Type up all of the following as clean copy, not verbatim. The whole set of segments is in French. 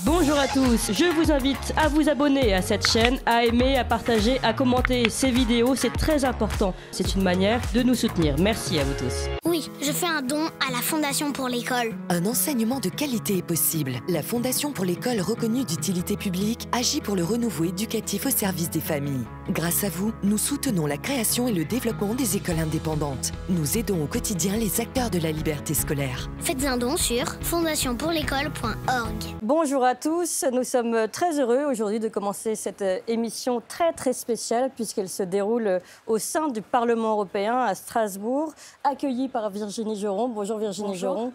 Bonjour à tous, je vous invite à vous abonner à cette chaîne, à aimer, à partager, à commenter ces vidéos, c'est très important. C'est une manière de nous soutenir. Merci à vous tous. Oui, je fais un don à la Fondation pour l'école. Un enseignement de qualité est possible. La Fondation pour l'école reconnue d'utilité publique agit pour le renouveau éducatif au service des familles. Grâce à vous, nous soutenons la création et le développement des écoles indépendantes. Nous aidons au quotidien les acteurs de la liberté scolaire. Faites un don sur fondationpourlécole.org. Bonjour à tous, nous sommes très heureux aujourd'hui de commencer cette émission très spéciale puisqu'elle se déroule au sein du Parlement européen à Strasbourg, accueillie par Virginie Joron. Bonjour Virginie. Bonjour. Joron,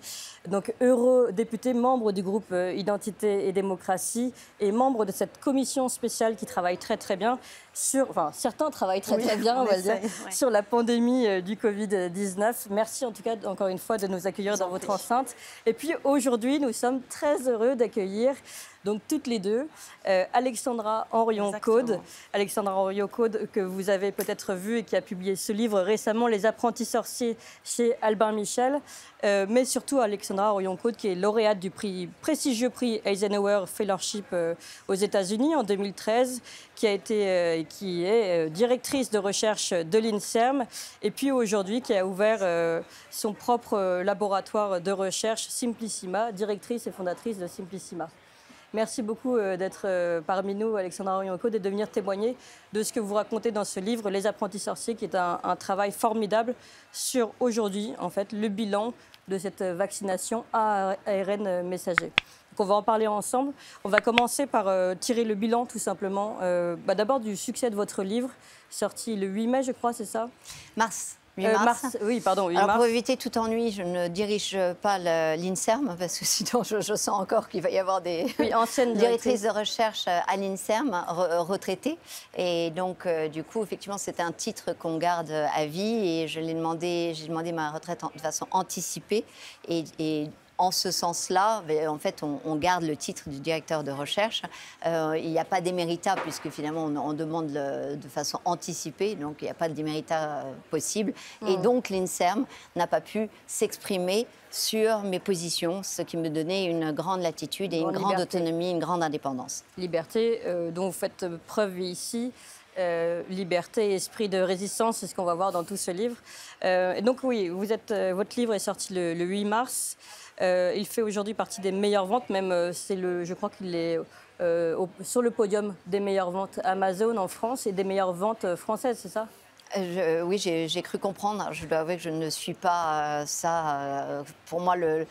donc eurodéputée, membre du groupe Identité et démocratie et membre de cette commission spéciale qui travaille très bien sur, enfin certains travaillent très bien, on va dire, sur la pandémie du Covid-19. Merci en tout cas encore une fois de nous accueillir dans votre enceinte. Et puis aujourd'hui, nous sommes très heureux d'accueillir donc toutes les deux, Alexandra Henrion-Caude. Alexandra Henrion-Caude que vous avez peut-être vu et qui a publié ce livre récemment, Les apprentis sorciers chez Albin Michel. Mais surtout Alexandra Henrion-Caude qui est lauréate du prestigieux prix Eisenhower Fellowship aux États-Unis en 2013, qui est directrice de recherche de l'INSERM et puis aujourd'hui qui a ouvert son propre laboratoire de recherche Simplissima, directrice et fondatrice de Simplissima. Merci beaucoup d'être parmi nous, Alexandra Henrion-Caude, et de venir témoigner de ce que vous racontez dans ce livre, Les apprentis sorciers, qui est un travail formidable sur aujourd'hui, en fait, le bilan de cette vaccination à ARN messager. Donc on va en parler ensemble. On va commencer par tirer le bilan, tout simplement. D'abord du succès de votre livre, sorti le 8 mai, je crois, c'est ça? Mars. 8 mars. Oui, pardon, 8 Alors, mars. pour éviter tout ennui, je ne dirige pas l'INSERM, parce que sinon je sens encore qu'il va y avoir des anciennes directrices de recherche à l'INSERM, retraitées. Et donc, du coup, effectivement, c'est un titre qu'on garde à vie. Et j'ai demandé ma retraite de façon anticipée. Et en ce sens-là, en fait, on garde le titre du directeur de recherche. Il n'y a pas d'émérita, puisque finalement, on demande de façon anticipée, donc il n'y a pas d'émérita possible. Et donc, l'INSERM n'a pas pu s'exprimer sur mes positions, ce qui me donnait une grande latitude et une grande autonomie, une grande indépendance. Liberté dont vous faites preuve ici. Liberté et esprit de résistance, c'est ce qu'on va voir dans tout ce livre. Et donc oui, votre livre est sorti le 8 mars. Il fait aujourd'hui partie des meilleures ventes, même je crois qu'il est sur le podium des meilleures ventes Amazon en France et des meilleures ventes françaises, c'est ça? Oui, j'ai cru comprendre. Je dois avouer que je ne suis pas ça. Pour moi, le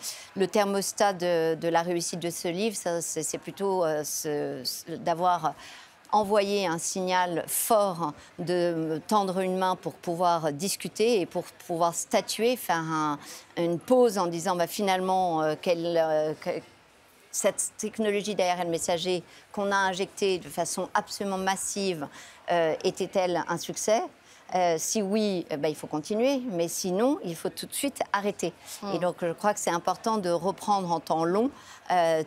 thermostat de la réussite de ce livre, c'est plutôt d'avoir envoyer un signal fort, de tendre une main pour pouvoir discuter et pour pouvoir statuer, faire une pause en disant finalement cette technologie d'ARN messager qu'on a injectée de façon absolument massive était-elle un succès? Si oui, il faut continuer, mais sinon, il faut tout de suite arrêter. Et donc, je crois que c'est important de reprendre en temps long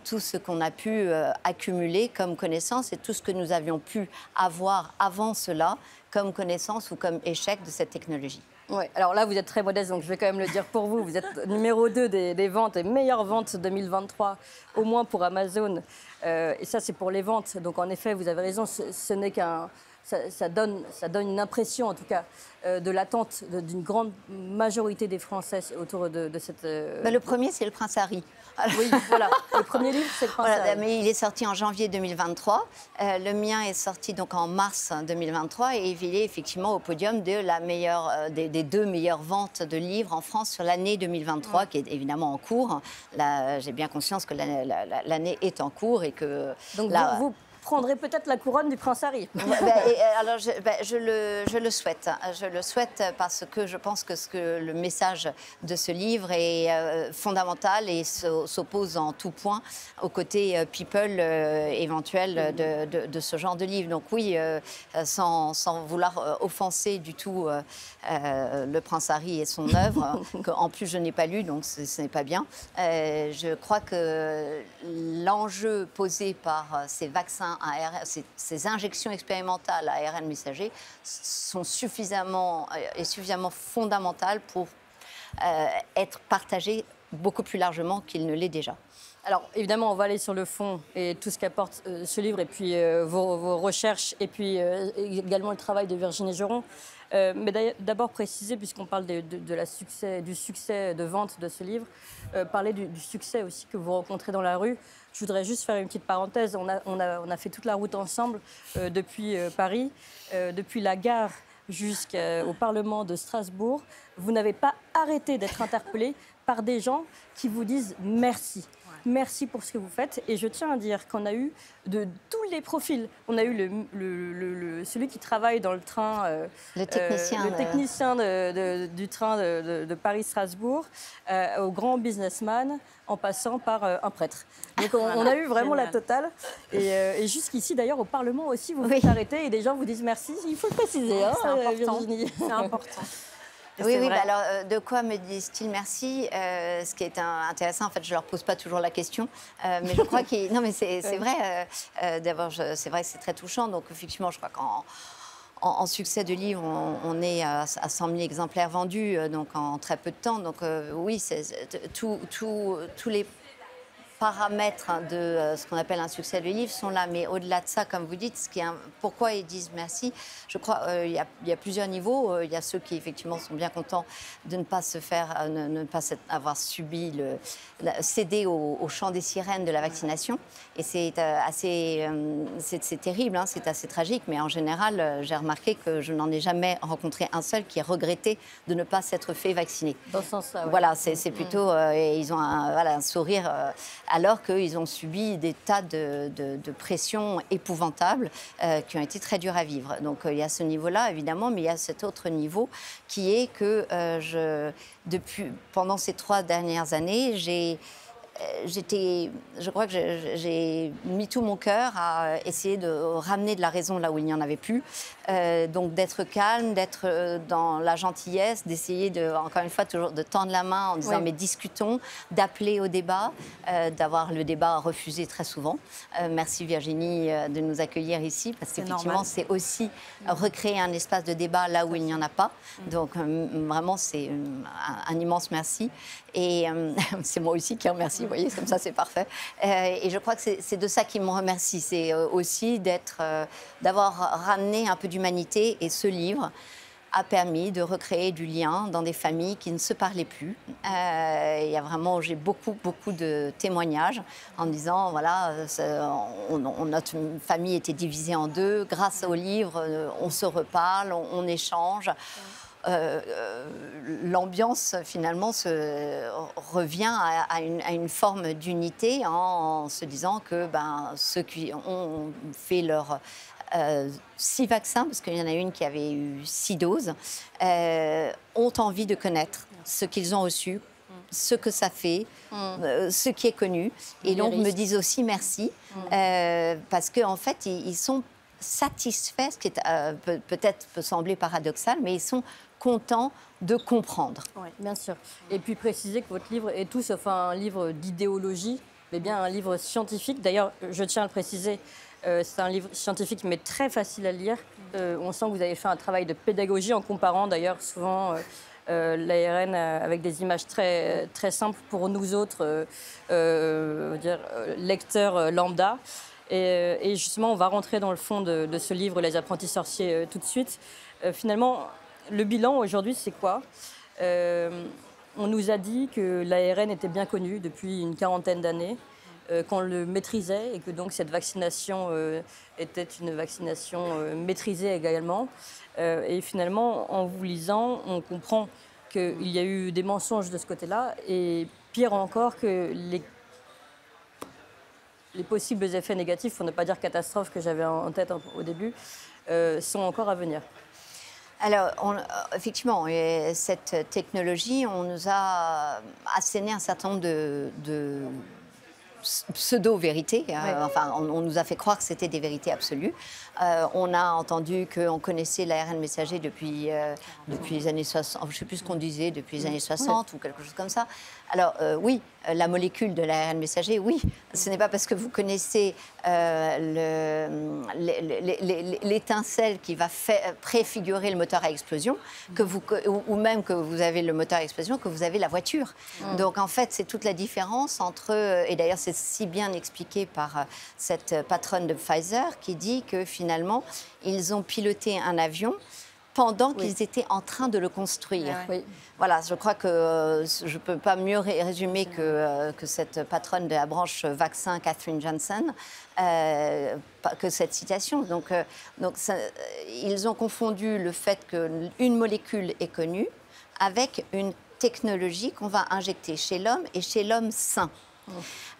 tout ce qu'on a pu accumuler comme connaissance et tout ce que nous avions pu avoir avant cela comme connaissance ou comme échec de cette technologie. Oui, alors là, vous êtes très modeste, donc je vais quand même le dire pour vous. Vous êtes numéro 2 des ventes, et meilleures ventes 2023, au moins pour Amazon. Et ça, c'est pour les ventes. Donc, en effet, vous avez raison, ce n'est qu'un... Ça donne une impression, en tout cas, de l'attente d'une grande majorité des Français autour de cette... Le premier, c'est Le Prince Harry. Oui, voilà. Le premier livre, c'est Le Prince Harry. Mais il est sorti en janvier 2023. Le mien est sorti donc en mars 2023 et il est effectivement au podium de la meilleure, des 2 meilleures ventes de livres en France sur l'année 2023, qui est évidemment en cours. J'ai bien conscience que l'année est en cours et que... Donc vous prendrez peut-être la couronne du Prince Harry. Alors, je le souhaite. Je le souhaite parce que je pense que le message de ce livre est fondamental et s'oppose en tout point au côté people éventuel de ce genre de livre. Donc oui, sans vouloir offenser du tout le Prince Harry et son œuvre, qu'en plus je n'ai pas lu, donc ce n'est pas bien. Je crois que l'enjeu posé par ces vaccins ces injections expérimentales à ARN messager sont suffisamment fondamentales pour être partagées beaucoup plus largement qu'il ne l'est déjà. Alors, évidemment, on va aller sur le fond et tout ce qu'apporte ce livre, et puis vos recherches, et puis également le travail de Virginie Geron. Mais d'abord préciser, puisqu'on parle du succès de vente de ce livre, parler du succès aussi que vous rencontrez dans la rue. Je voudrais juste faire une petite parenthèse. On a fait toute la route ensemble depuis Paris, depuis la gare jusqu'au Parlement de Strasbourg. Vous n'avez pas arrêté d'être interpellé par des gens qui vous disent merci. Merci pour ce que vous faites. Et je tiens à dire qu'on a eu de tous les profils. On a eu celui qui travaille dans le train, le technicien du train de Paris-Strasbourg, au grand businessman, en passant par un prêtre. Donc on a eu vraiment la totale. Et jusqu'ici, d'ailleurs, au Parlement aussi, vous faites arrêter et des gens vous disent merci. Il faut le préciser, Virginie. C'est important. Oui, bah alors de quoi me disent-ils merci? Ce qui est intéressant, en fait, je leur pose pas toujours la question, mais je crois que non, mais c'est vrai. D'abord, c'est vrai que c'est très touchant. Donc effectivement, je crois qu'en succès de livre, on est à 100 000 exemplaires vendus, donc en très peu de temps. Donc oui, tous les paramètres de ce qu'on appelle un succès de livre sont là. Mais au-delà de ça, comme vous dites, pourquoi ils disent merci, je crois il y a plusieurs niveaux. Il y a ceux qui, effectivement, sont bien contents de ne pas avoir subi cédé au chant des sirènes de la vaccination. Et c'est terrible, hein, c'est assez tragique. Mais en général, j'ai remarqué que je n'en ai jamais rencontré un seul qui ait regretté de ne pas s'être fait vacciner. Dans ce sens-là, oui. Voilà, c'est plutôt... ils ont un sourire... alors qu'ils ont subi des tas de pressions épouvantables qui ont été très dures à vivre. Donc il y a ce niveau-là, évidemment, mais il y a cet autre niveau qui est que pendant ces 3 dernières années, je crois que j'ai mis tout mon cœur à essayer de ramener de la raison là où il n'y en avait plus. Donc d'être calme, d'être dans la gentillesse, d'essayer encore une fois toujours de tendre la main en disant mais discutons, d'appeler au débat, d'avoir le débat refusé très souvent. Merci Virginie de nous accueillir ici parce qu'effectivement c'est aussi recréer un espace de débat là où il n'y en a pas. Donc vraiment c'est un immense merci et c'est moi aussi qui remercie. Vous voyez, comme ça, c'est parfait. Et je crois que c'est de ça qu'ils me remercient. C'est aussi d'avoir ramené un peu d'humanité. Et ce livre a permis de recréer du lien dans des familles qui ne se parlaient plus. J'ai beaucoup de témoignages en disant, voilà, notre famille était divisée en 2. Grâce au livre, on se reparle, on échange. L'ambiance finalement revient à une forme d'unité en se disant que ceux qui ont fait leur 6 vaccins, parce qu'il y en a une qui avait eu 6 doses, ont envie de connaître ce qu'ils ont reçu, ce que ça fait, ce qui est connu, et donc me disent aussi merci, parce qu'en fait ils sont satisfaits, ce qui est, peut-être peut sembler paradoxal, mais ils sont contents de comprendre. Oui, bien sûr. Et puis préciser que votre livre est tout sauf un livre d'idéologie, mais bien un livre scientifique. D'ailleurs, je tiens à le préciser, c'est un livre scientifique, mais très facile à lire. On sent que vous avez fait un travail de pédagogie en comparant d'ailleurs souvent l'ARN avec des images très, très simples pour nous autres lecteurs lambda. Et justement, on va rentrer dans le fond de ce livre, Les apprentis sorciers, tout de suite. Finalement, le bilan aujourd'hui, c'est quoi? On nous a dit que l'ARN était bien connu depuis une 40aine d'années, qu'on le maîtrisait et que donc cette vaccination était une vaccination maîtrisée également. Et finalement, en vous lisant, on comprend qu'il y a eu des mensonges de ce côté-là et pire encore que les possibles effets négatifs, pour ne pas dire catastrophes que j'avais en tête au début, sont encore à venir. Alors, effectivement, cette technologie, on nous a asséné un certain nombre de pseudo-vérités. Enfin, on nous a fait croire que c'était des vérités absolues. On a entendu qu'on connaissait l'ARN messager depuis les années 60, je ne sais plus ce qu'on disait, depuis les années 60 ou quelque chose comme ça. Alors oui, la molécule de l'ARN messager, oui. Ce n'est pas parce que vous connaissez l'étincelle qui va préfigurer le moteur à explosion ou même que vous avez le moteur à explosion que vous avez la voiture. Donc en fait, c'est toute la différence entre... Et d'ailleurs, c'est si bien expliqué par cette patronne de Pfizer qui dit que finalement, ils ont piloté un avion pendant qu'ils étaient en train de le construire. Oui. Voilà, je crois que je ne peux pas mieux résumer que cette patronne de la branche vaccin, Catherine Janssen, que cette citation. Donc ils ont confondu le fait qu'une molécule est connue avec une technologie qu'on va injecter chez l'homme et chez l'homme sain.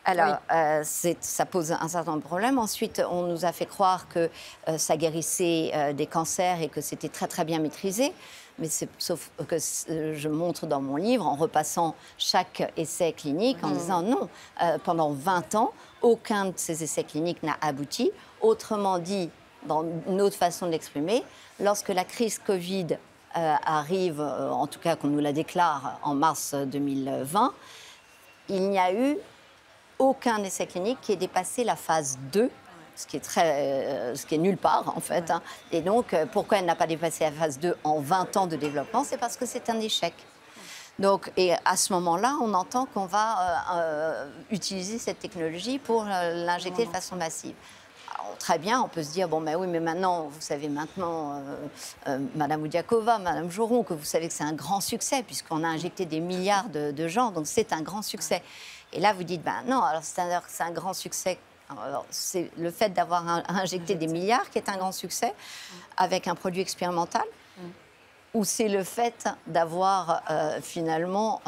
Alors, ça pose un certain nombre de problèmes. Ensuite, on nous a fait croire que ça guérissait des cancers et que c'était très, très bien maîtrisé. Mais sauf que je montre dans mon livre, en repassant chaque essai clinique, en disant non, pendant 20 ans, aucun de ces essais cliniques n'a abouti. Autrement dit, dans une autre façon de l'exprimer, lorsque la crise Covid arrive, en tout cas qu'on nous la déclare en mars 2020, il n'y a eu aucun essai clinique qui ait dépassé la phase 2, ce qui est nulle part en fait. Hein. Et donc, pourquoi elle n'a pas dépassé la phase 2 en 20 ans de développement? C'est parce que c'est un échec. Donc, et à ce moment-là, on entend qu'on va utiliser cette technologie pour l'injecter de façon massive. Alors, très bien, on peut se dire, bon, ben oui, mais maintenant, vous savez maintenant, Madame Oudiakova, Madame Joron, que vous savez que c'est un grand succès, puisqu'on a injecté des milliards de gens, donc c'est un grand succès. Et là, vous dites, ben non, alors c'est un grand succès. C'est le fait d'avoir injecté des milliards qui est un grand succès avec un produit expérimental, ou c'est le fait d'avoir finalement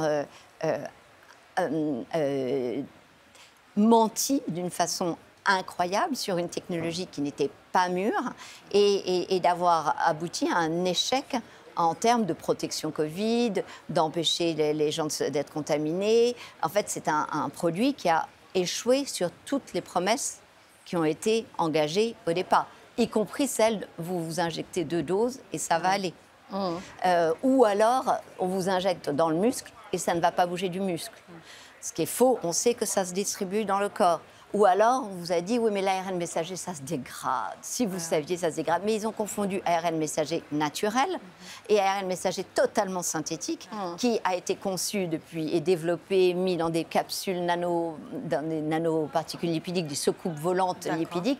menti d'une façon incroyable sur une technologie qui n'était pas mûre et d'avoir abouti à un échec en termes de protection Covid, d'empêcher les gens d'être contaminés. En fait, c'est un produit qui a échoué sur toutes les promesses qui ont été engagées au départ, y compris celle vous injectez 2 doses et ça va aller. Ou alors, on vous injecte dans le muscle et ça ne va pas bouger du muscle. Ce qui est faux, on sait que ça se distribue dans le corps. Ou alors, on vous a dit, oui, mais l'ARN messager, ça se dégrade. Si vous saviez, ça se dégrade. Mais ils ont confondu ARN messager naturel et ARN messager totalement synthétique, qui a été conçu depuis et développé, mis dans des capsules dans des nanoparticules lipidiques, des soucoupes volantes lipidiques,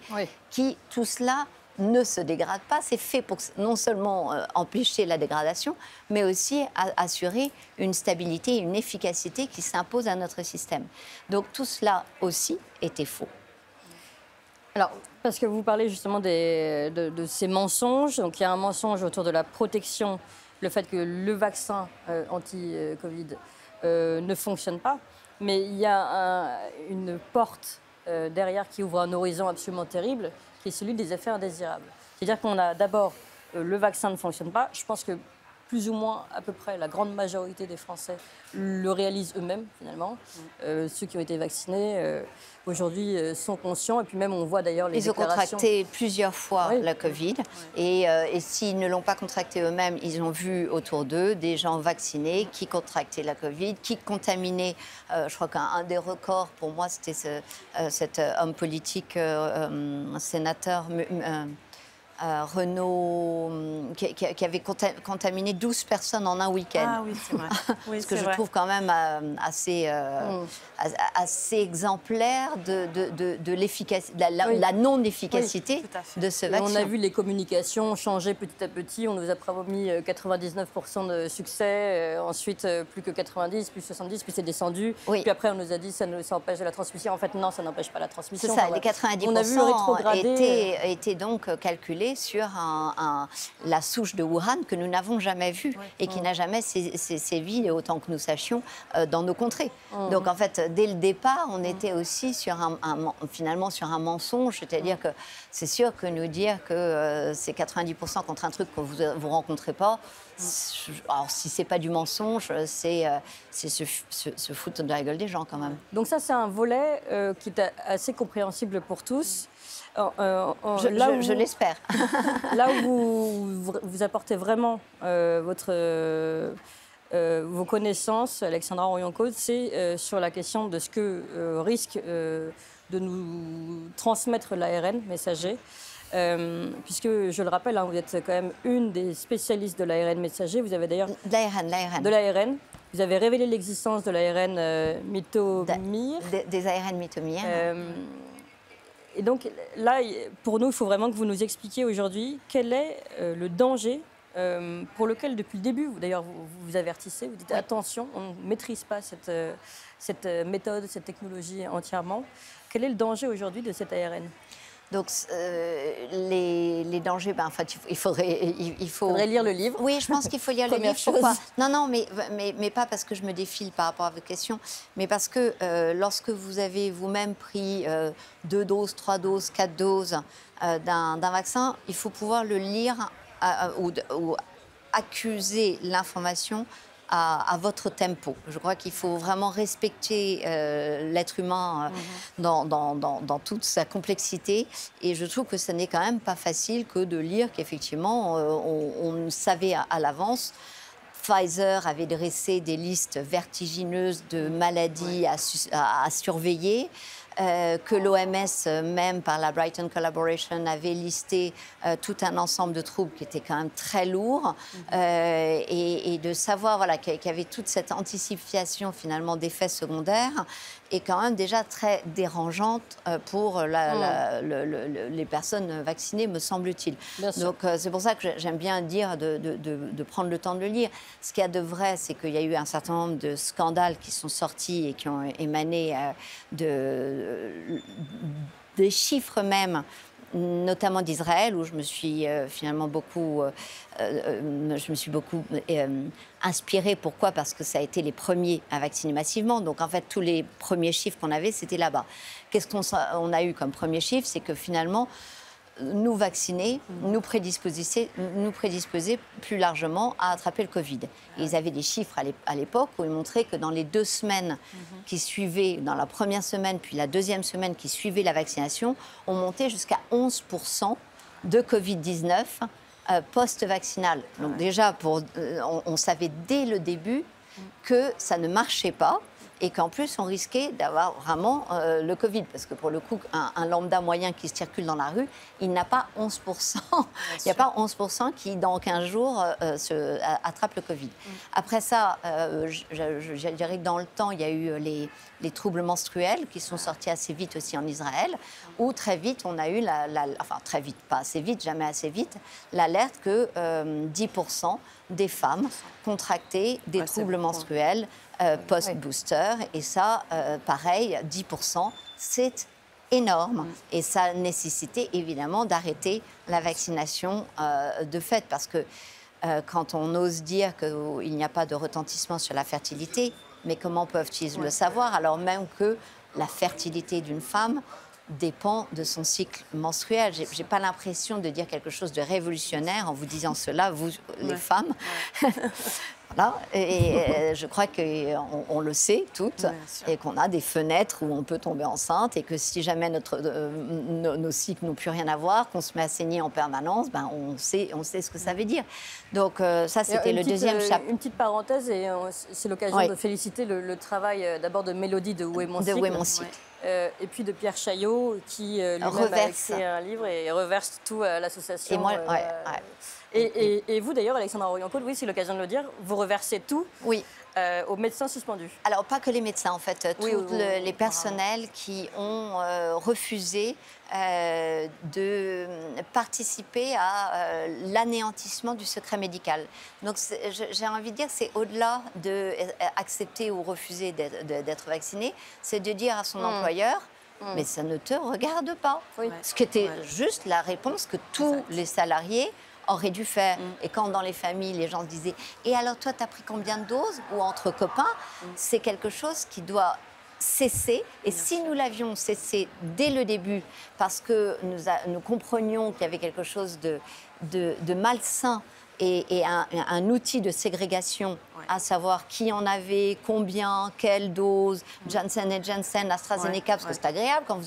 qui, tout cela, ne se dégrade pas. C'est fait pour non seulement empêcher la dégradation, mais aussi assurer une stabilité et une efficacité qui s'impose à notre système. Donc tout cela aussi était faux. Alors, parce que vous parlez justement de ces mensonges, donc il y a un mensonge autour de la protection, le fait que le vaccin anti-Covid ne fonctionne pas, mais il y a une porte derrière qui ouvre un horizon absolument terrible, qui est celui des effets indésirables. C'est-à-dire qu'on a d'abord, le vaccin ne fonctionne pas. Je pense que plus ou moins, à peu près, la grande majorité des Français le réalisent eux-mêmes, finalement. Ceux qui ont été vaccinés, aujourd'hui, sont conscients. Et puis même, on voit d'ailleurs les déclarations... Ils ont contracté plusieurs fois la Covid. Et s'ils ne l'ont pas contracté eux-mêmes, ils ont vu autour d'eux des gens vaccinés qui contractaient la Covid, qui contaminaient. Je crois qu'un des records, pour moi, c'était cet homme politique, sénateur... Renaud, qui avait contaminé 12 personnes en un week-end. Ah oui, c'est vrai. Oui, ce que je trouve quand même assez exemplaire de l'efficacité, la non-efficacité de ce vaccin. On a vu les communications changer petit à petit. On nous a promis 99% de succès, ensuite plus que 90, plus 70, puis c'est descendu. Puis après, on nous a dit ça empêche la transmission. En fait, non, ça n'empêche pas la transmission. C'est ça, les 90% étaient donc calculés sur la souche de Wuhan que nous n'avons jamais vue et qui n'a jamais sévi, autant que nous sachions, dans nos contrées. Donc en fait, dès le départ, on était aussi finalement sur un mensonge, c'est-à-dire que c'est sûr que nous dire que c'est 90% contre un truc que vous ne rencontrez pas, alors si c'est pas du mensonge, c'est se foutre de la gueule des gens quand même. Donc ça, c'est un volet qui est assez compréhensible pour tous. Je l'espère. Là où vous apportez vraiment vos connaissances, Alexandra Orion-Côte, c'est sur la question de ce que risque de nous transmettre l'ARN messager. Puisque, je le rappelle, vous êtes quand même une des spécialistes de l'ARN messager. Vous avez d'ailleurs... De l'ARN. De l'ARN. Vous avez révélé l'existence de l'ARN Mythomyr. Des ARN Mythomyr. Et donc là, pour nous, il faut vraiment que vous nous expliquiez aujourd'hui quel est le danger pour lequel, depuis le début, d'ailleurs, vous avertissez, vous dites attention, on ne maîtrise pas cette méthode, cette technologie entièrement. Quel est le danger aujourd'hui de cet ARN ? Donc, les dangers, en fait, il faudrait lire le livre. Oui, je pense qu'il faut lire le livre. Pourquoi ? Non, mais pas parce que je me défile par rapport à votre question, mais parce que lorsque vous avez vous-même pris 2 doses, 3 doses, 4 doses d'un vaccin, il faut pouvoir le lire ou accuser l'information à votre tempo. Je crois qu'il faut vraiment respecter l'être humain dans toute sa complexité. Et je trouve que ce n'est quand même pas facile que de lire qu'effectivement, on savait à l'avance. Pfizer avait dressé des listes vertigineuses de maladies à surveiller. Que l'OMS, même par la Brighton Collaboration, avait listé tout un ensemble de troubles qui étaient quand même très lourds. Et de savoir qu'il y avait toute cette anticipation finalement d'effets secondaires est quand même déjà très dérangeante pour les personnes vaccinées, me semble-t-il. Donc c'est pour ça que j'aime bien dire de prendre le temps de le lire. Ce qu'il y a de vrai, c'est qu'il y a eu un certain nombre de scandales qui sont sortis et qui ont émané des chiffres même, notamment d'Israël, où je me suis finalement beaucoup inspirée. Pourquoi ? Parce que ça a été les premiers à vacciner massivement. Donc en fait, tous les premiers chiffres qu'on avait, c'était là-bas. Qu'est-ce qu'on a eu comme premier chiffre ? C'est que finalement, nous vacciner, nous prédisposer plus largement à attraper le Covid. Et ils avaient des chiffres à l'époque où ils montraient que dans les 2 semaines qui suivaient, dans la première semaine puis la deuxième semaine qui suivait la vaccination, on montait jusqu'à 11% de Covid-19 post-vaccinal. Donc déjà, on savait dès le début que ça ne marchait pas. Et qu'en plus, on risquait d'avoir vraiment le Covid. Parce que pour le coup, un lambda moyen qui circule dans la rue, il n'a pas 11%. Il n'y a pas 11% qui, dans 15 jours, attrape le Covid. Après ça, je dirais que dans le temps, il y a eu les troubles menstruels qui sont sortis assez vite aussi en Israël, où très vite, on a eu, enfin très vite, pas assez vite, jamais assez vite, l'alerte que 10% des femmes contractaient des troubles menstruels post-booster. Et ça, pareil, 10%, c'est énorme. Et ça nécessitait évidemment d'arrêter la vaccination de fait. Parce que quand on ose dire qu'il n'y a pas de retentissement sur la fertilité, mais comment peuvent-ils le savoir alors même que la fertilité d'une femme dépend de son cycle menstruel. Je n'ai pas l'impression de dire quelque chose de révolutionnaire en vous disant cela, vous, les femmes. Voilà. Et je crois qu'on le sait toutes, et qu'on a des fenêtres où on peut tomber enceinte, et que si jamais nos cycles n'ont plus rien à voir, qu'on se met à saigner en permanence, on sait ce que ça veut dire. Donc ça, c'était le deuxième chapitre. Une petite parenthèse, et c'est l'occasion de féliciter le travail d'abord de Mélodie de Où est mon cycle, et puis de Pierre Chaillot, qui lui-même a écrit un livre et reverse tout à l'association. Et moi, Et vous, d'ailleurs, Alexandra Orion-Colle, oui, c'est l'occasion de le dire, vous reversez tout aux médecins suspendus. Alors, pas que les médecins, en fait, tous les personnels qui ont refusé de participer à l'anéantissement du secret médical. Donc, j'ai envie de dire, c'est au-delà d'accepter ou refuser d'être vacciné, c'est de dire à son employeur, mais ça ne te regarde pas. Ce qui était juste la réponse que tous les salariés aurait dû faire. Et quand dans les familles, les gens se disaient « Et alors toi, tu as pris combien de doses ?» ou entre copains, c'est quelque chose qui doit cesser. Et si nous l'avions cessé dès le début, parce que nous comprenions qu'il y avait quelque chose de malsain et un outil de ségrégation, à savoir qui en avait, combien, quelle dose, Johnson & Johnson, AstraZeneca, parce que c'est agréable quand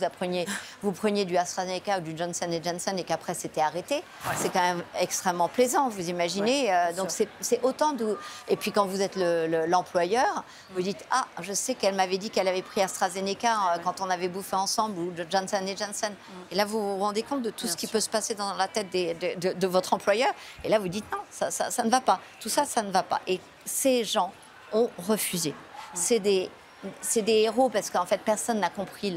vous preniez du AstraZeneca ou du Johnson & Johnson et qu'après c'était arrêté. C'est quand même extrêmement plaisant, vous imaginez. Donc c'est autant de... Et puis quand vous êtes l'employeur, vous dites « Ah, je sais qu'elle m'avait dit qu'elle avait pris AstraZeneca quand on avait bouffé ensemble, ou Johnson & Johnson. » Et là, vous vous rendez compte de tout ce qui peut se passer dans la tête de votre employeur. Et là, vous dites « Non, ça ne va pas. Tout ça, ça ne va pas. » Et ces gens ont refusé. C'est des héros parce qu'en fait, personne n'a compris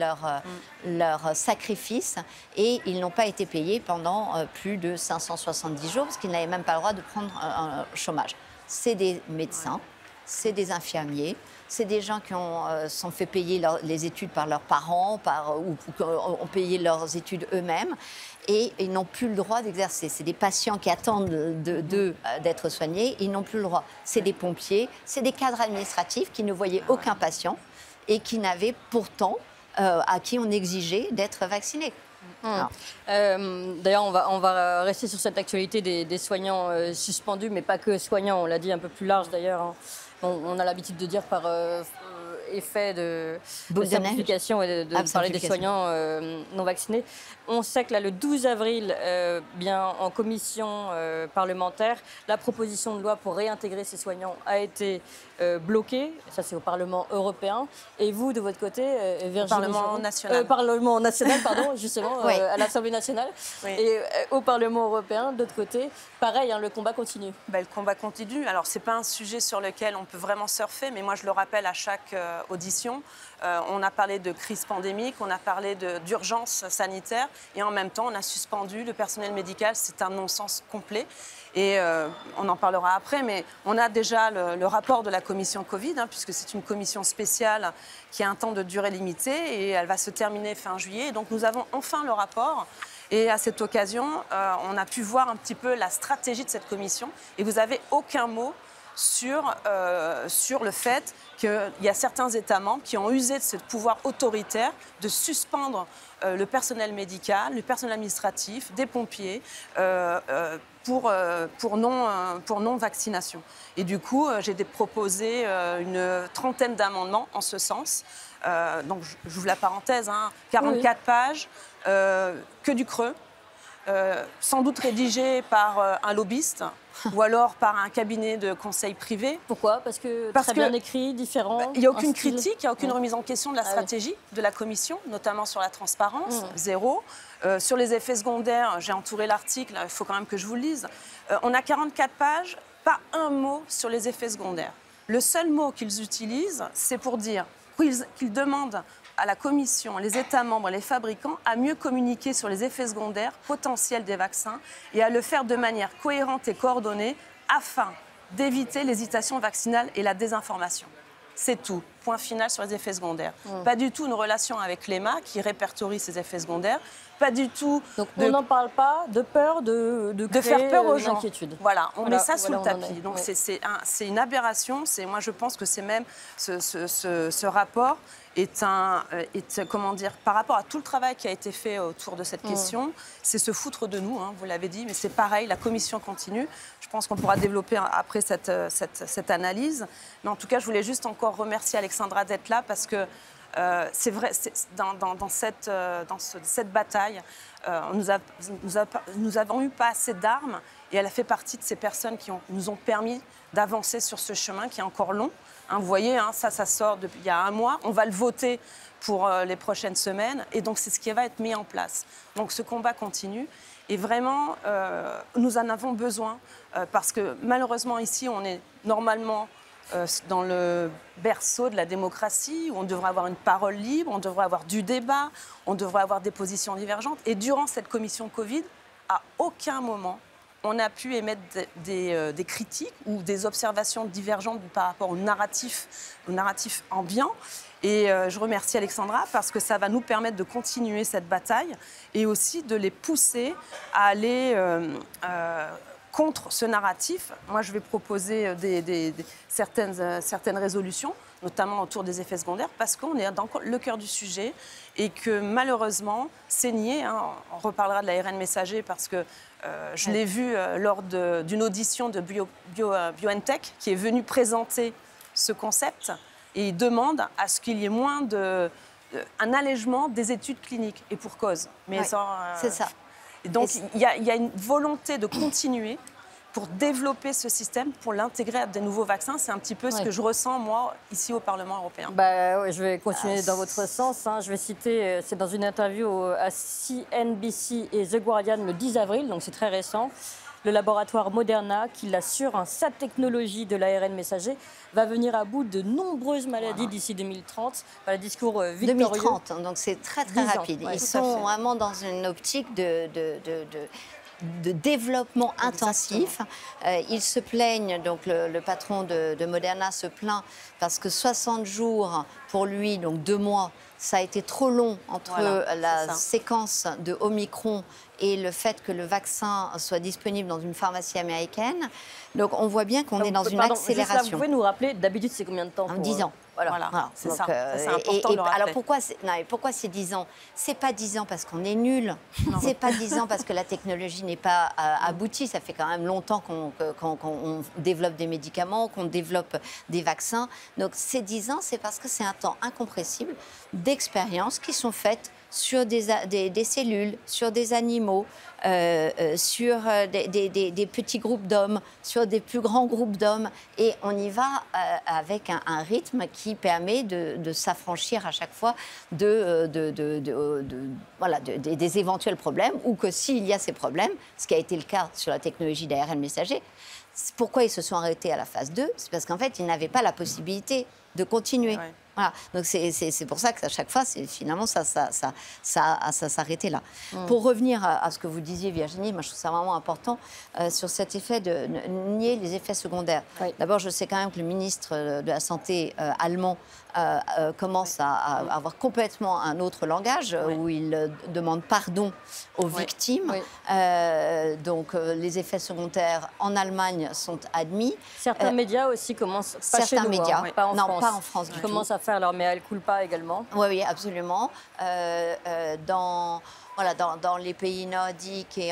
leur sacrifice et ils n'ont pas été payés pendant plus de 570 jours parce qu'ils n'avaient même pas le droit de prendre un chômage. C'est des médecins, c'est des infirmiers, c'est des gens qui sont fait payer les études par leurs parents ou ont payé leurs études eux-mêmes et ils n'ont plus le droit d'exercer. C'est des patients qui attendent d'être soignés, ils n'ont plus le droit. C'est des pompiers, c'est des cadres administratifs qui ne voyaient aucun patient et qui n'avaient pourtant, à qui on exigeait d'être vaccinés. D'ailleurs, on va rester sur cette actualité des soignants suspendus, mais pas que soignants, on l'a dit un peu plus large d'ailleurs. Hein. On a l'habitude de dire par effet de simplification et de parler des soignants non vaccinés. On sait que là, le 12 avril, bien en commission parlementaire, la proposition de loi pour réintégrer ces soignants a été bloquée. Ça, c'est au Parlement européen. Et vous, de votre côté, Virginie Parlement national. Parlement national, pardon, justement, Oui. à l'Assemblée nationale. Oui. Et au Parlement européen, de l'autre côté, pareil, hein, le combat continue. Ben, le combat continue. Alors, ce n'est pas un sujet sur lequel on peut vraiment surfer, mais moi, je le rappelle à chaque audition. On a parlé de crise pandémique, on a parlé d'urgence sanitaire et en même temps, on a suspendu le personnel médical. C'est un non-sens complet. Et on en parlera après, mais on a déjà le rapport de la commission Covid, hein, puisque c'est une commission spéciale qui a un temps de durée limité et elle va se terminer fin juillet. Donc nous avons enfin le rapport. Et à cette occasion, on a pu voir un petit peu la stratégie de cette commission. Et vous n'avez aucun mot sur le fait qu'il y a certains États membres qui ont usé de ce pouvoir autoritaire de suspendre le personnel médical, le personnel administratif, des pompiers, pour non-vaccination. Et du coup, j'ai proposé une trentaine d'amendements en ce sens. Donc, j'ouvre la parenthèse, hein, 44 pages, que du creux. Sans doute rédigé par un lobbyiste ou alors par un cabinet de conseil privé. Pourquoi? Parce que très bien écrit, différent. Il n'y a aucune critique, il n'y a aucune remise en question de la stratégie de la Commission, notamment sur la transparence, zéro. Sur les effets secondaires, j'ai entouré l'article, il faut quand même que je vous le lise. On a 44 pages, pas un mot sur les effets secondaires. Le seul mot qu'ils utilisent, c'est pour dire qu'ils demandent à la Commission, les États membres, les fabricants, à mieux communiquer sur les effets secondaires potentiels des vaccins et à le faire de manière cohérente et coordonnée afin d'éviter l'hésitation vaccinale et la désinformation. C'est tout. Point final sur les effets secondaires. Pas du tout une relation avec l'EMA qui répertorie ces effets secondaires. Pas du tout. Donc on n'en parle pas de peur de faire peur aux gens. Inquiétude. Voilà, on met ça sous le tapis. Donc ouais. c'est une aberration. Moi je pense que c'est même ce rapport est comment dire, par rapport à tout le travail qui a été fait autour de cette question, c'est se foutre de nous, hein, vous l'avez dit, mais c'est pareil, la commission continue. Je pense qu'on pourra développer après cette analyse. Mais en tout cas, je voulais juste encore remercier Alexandra d'être là parce que c'est vrai, dans cette bataille, nous avons eu pas assez d'armes et elle a fait partie de ces personnes qui nous ont permis d'avancer sur ce chemin qui est encore long. Hein, vous voyez, hein, ça sort depuis il y a un mois. On va le voter pour les prochaines semaines. Et donc, c'est ce qui va être mis en place. Donc, ce combat continue. Et vraiment, nous en avons besoin. Parce que malheureusement, ici, on est normalement dans le berceau de la démocratie, où on devrait avoir une parole libre, on devrait avoir du débat, on devrait avoir des positions divergentes. Et durant cette commission Covid, à aucun moment, on a pu émettre des critiques ou des observations divergentes par rapport au narratif ambiant. Et je remercie Alexandra parce que ça va nous permettre de continuer cette bataille et aussi de les pousser à aller contre ce narratif. Moi, je vais proposer certaines résolutions, notamment autour des effets secondaires, parce qu'on est dans le cœur du sujet et que malheureusement, c'est nié. Hein. On reparlera de l'ARN messager parce que je l'ai vu lors d'une audition de BioNTech qui est venu présenter ce concept et il demande à ce qu'il y ait moins un allègement des études cliniques et pour cause. Mais c'est ça. Et donc il y a une volonté de continuer pour développer ce système, pour l'intégrer à des nouveaux vaccins. C'est un petit peu ce que je ressens, moi, ici au Parlement européen. Je vais continuer dans votre sens. Hein. Je vais citer, c'est dans une interview à CNBC et The Guardian le 10 avril, donc c'est très récent. Le laboratoire Moderna, qui l'assure, sa technologie de l'ARN messager va venir à bout de nombreuses maladies d'ici 2030. Voilà, discours victorieux. 2030, hein, donc c'est très rapide. Ouais, Ils sont vraiment dans une optique de développement intensif. Ils se plaignent, donc le patron de Moderna se plaint parce que 60 jours pour lui, donc 2 mois, ça a été trop long entre la séquence de Omicron et le fait que le vaccin soit disponible dans une pharmacie américaine. Donc on voit bien qu'on est dans une accélération. Juste là, vous pouvez nous rappeler, d'habitude c'est combien de temps 10 ans. Voilà. C'est donc, ça. C'est important de le rappeler. alors pourquoi c'est 10 ans? C'est pas 10 ans parce qu'on est nul. C'est pas 10 ans parce que la technologie n'est pas aboutie. Ça fait quand même longtemps qu'on développe des médicaments, qu'on développe des vaccins. Donc ces 10 ans, c'est parce que c'est un temps incompressible d'expériences qui sont faites sur des cellules, sur des animaux, sur des petits groupes d'hommes, sur des plus grands groupes d'hommes. Et on y va avec un rythme qui permet de s'affranchir à chaque fois des éventuels problèmes, ou que s'il y a ces problèmes, ce qui a été le cas sur la technologie d'ARN messager, pourquoi ils se sont arrêtés à la phase 2? C'est parce qu'en fait, ils n'avaient pas la possibilité de continuer. Ouais. Voilà. Donc c'est pour ça qu'à chaque fois, finalement, ça s'arrêtait là. Pour revenir à ce que vous disiez, Virginie, moi je trouve ça vraiment important sur cet effet de nier les effets secondaires. Oui. D'abord, je sais quand même que le ministre de la Santé allemand commence à avoir complètement un autre langage où il demande pardon aux victimes. Oui. Donc les effets secondaires en Allemagne sont admis. Certains médias aussi commencent, pas certains chez nous, médias, pas en France. Pas en France du tout. Commencent à faire leur mea culpa également. Oui, absolument. Dans les pays nordiques et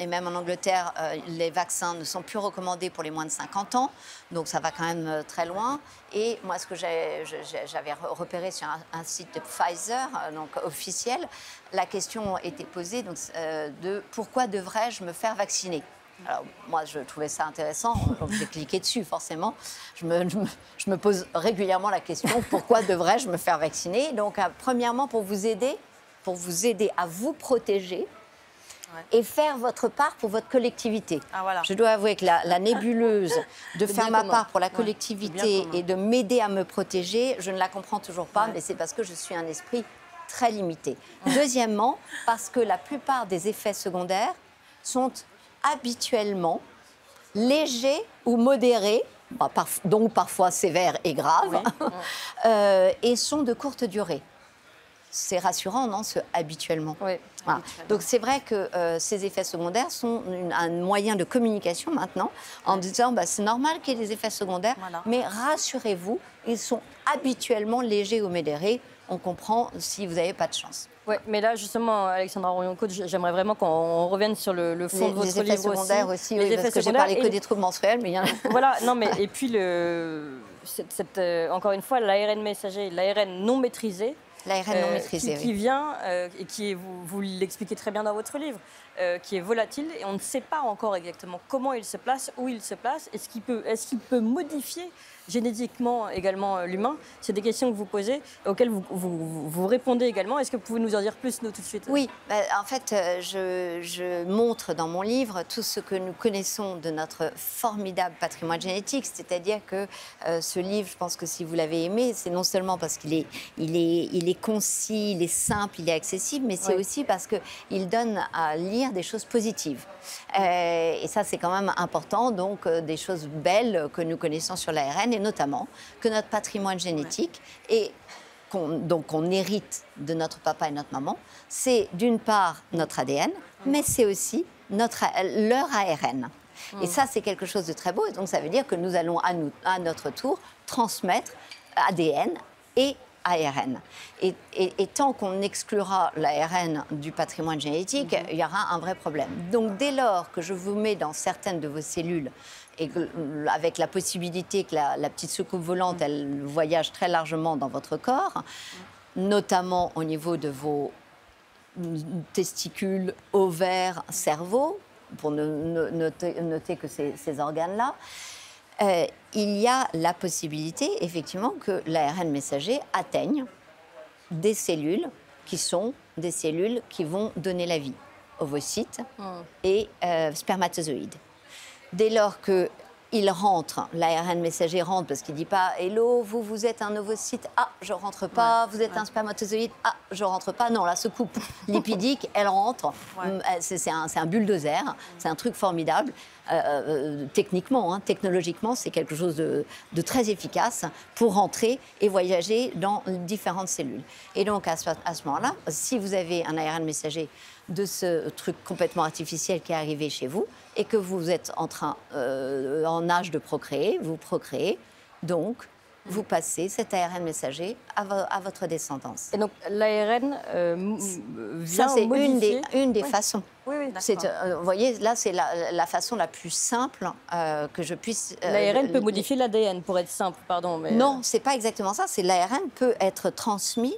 même en Angleterre, les vaccins ne sont plus recommandés pour les moins de 50 ans. Donc ça va quand même très loin. Et moi, ce que j'avais repéré sur un site de Pfizer, donc officiel, la question était posée donc, de pourquoi devrais-je me faire vacciner? Alors, moi, je trouvais ça intéressant, donc j'ai cliqué dessus, forcément. Je me pose régulièrement la question, pourquoi devrais-je me faire vacciner? Donc, premièrement, pour vous aider à vous protéger et faire votre part pour votre collectivité. Je dois avouer que la nébuleuse de faire ma part pour la collectivité et de m'aider à me protéger, je ne la comprends toujours pas, mais c'est parce que je suis un esprit très limité. Deuxièmement, parce que la plupart des effets secondaires sont habituellement légers ou modérés, donc parfois sévères et graves, et sont de courte durée. C'est rassurant, non, habituellement. Oui. Voilà. Donc c'est vrai que ces effets secondaires sont un moyen de communication maintenant, en disant c'est normal qu'il y ait des effets secondaires, mais rassurez-vous, ils sont habituellement légers ou modérés. On comprend si vous n'avez pas de chance. Oui, mais là, justement, Alexandra Royon-Coach, j'aimerais vraiment qu'on revienne sur le fond de votre livre aussi. Les effets secondaires aussi, oui, parce que j'ai parlé que des troubles menstruels, mais il y en a... Voilà, non, mais et puis, encore une fois, l'ARN messager, l'ARN non maîtrisé, l'ARN non maîtrisé, qui vient, et qui est, vous l'expliquez très bien dans votre livre, qui est volatile, et on ne sait pas encore exactement comment il se place, où il se place, est-ce qu'il peut modifier génétiquement également l'humain? C'est des questions que vous posez, auxquelles vous répondez également. Est-ce que vous pouvez nous en dire plus, nous, tout de suite? Oui, en fait, je montre dans mon livre tout ce que nous connaissons de notre formidable patrimoine génétique, c'est-à-dire que ce livre, je pense que si vous l'avez aimé, c'est non seulement parce qu'il est concis, il est simple, il est accessible, mais c'est aussi parce qu'il donne à lire des choses positives. Et ça, c'est quand même important, donc des choses belles que nous connaissons sur l'ARN, et notamment que notre patrimoine génétique, et qu'on hérite de notre papa et notre maman, c'est d'une part notre ADN, mais c'est aussi leur ARN. Et ça, c'est quelque chose de très beau, et donc ça veut dire que nous allons à notre tour transmettre ADN et ARN. Et tant qu'on exclura l'ARN du patrimoine génétique, il y aura un vrai problème. Donc dès lors que je vous mets dans certaines de vos cellules, et avec la possibilité que la petite soucoupe volante, elle voyage très largement dans votre corps, notamment au niveau de vos testicules, ovaires, cerveau, pour noter que ces organes-là, il y a la possibilité, effectivement, que l'ARN messager atteigne des cellules qui sont des cellules qui vont donner la vie. ovocyte et spermatozoïde. Dès lors que il rentre, l'ARN messager rentre parce qu'il ne dit pas « Hello, vous êtes un ovocyte, ah, je ne rentre pas, vous êtes un spermatozoïde, ah, je ne rentre pas ». Non, là, ce coupe lipidique, elle rentre. C'est un bulldozer, c'est un truc formidable. Techniquement, technologiquement, c'est quelque chose de très efficace pour rentrer et voyager dans différentes cellules. Et donc, à ce moment-là, si vous avez un ARN messager de ce truc complètement artificiel qui est arrivé chez vous et que vous êtes en âge de procréer, vous procréez, donc vous passez cet ARN messager à votre descendance. Et donc l'ARN vient ça, c'est modifier... une des façons. Oui, vous voyez, là, c'est la façon la plus simple que je puisse... L'ARN peut modifier l'ADN, pour être simple, pardon. Mais... Non, c'est pas exactement ça. C'est l'ARN peut être transmis.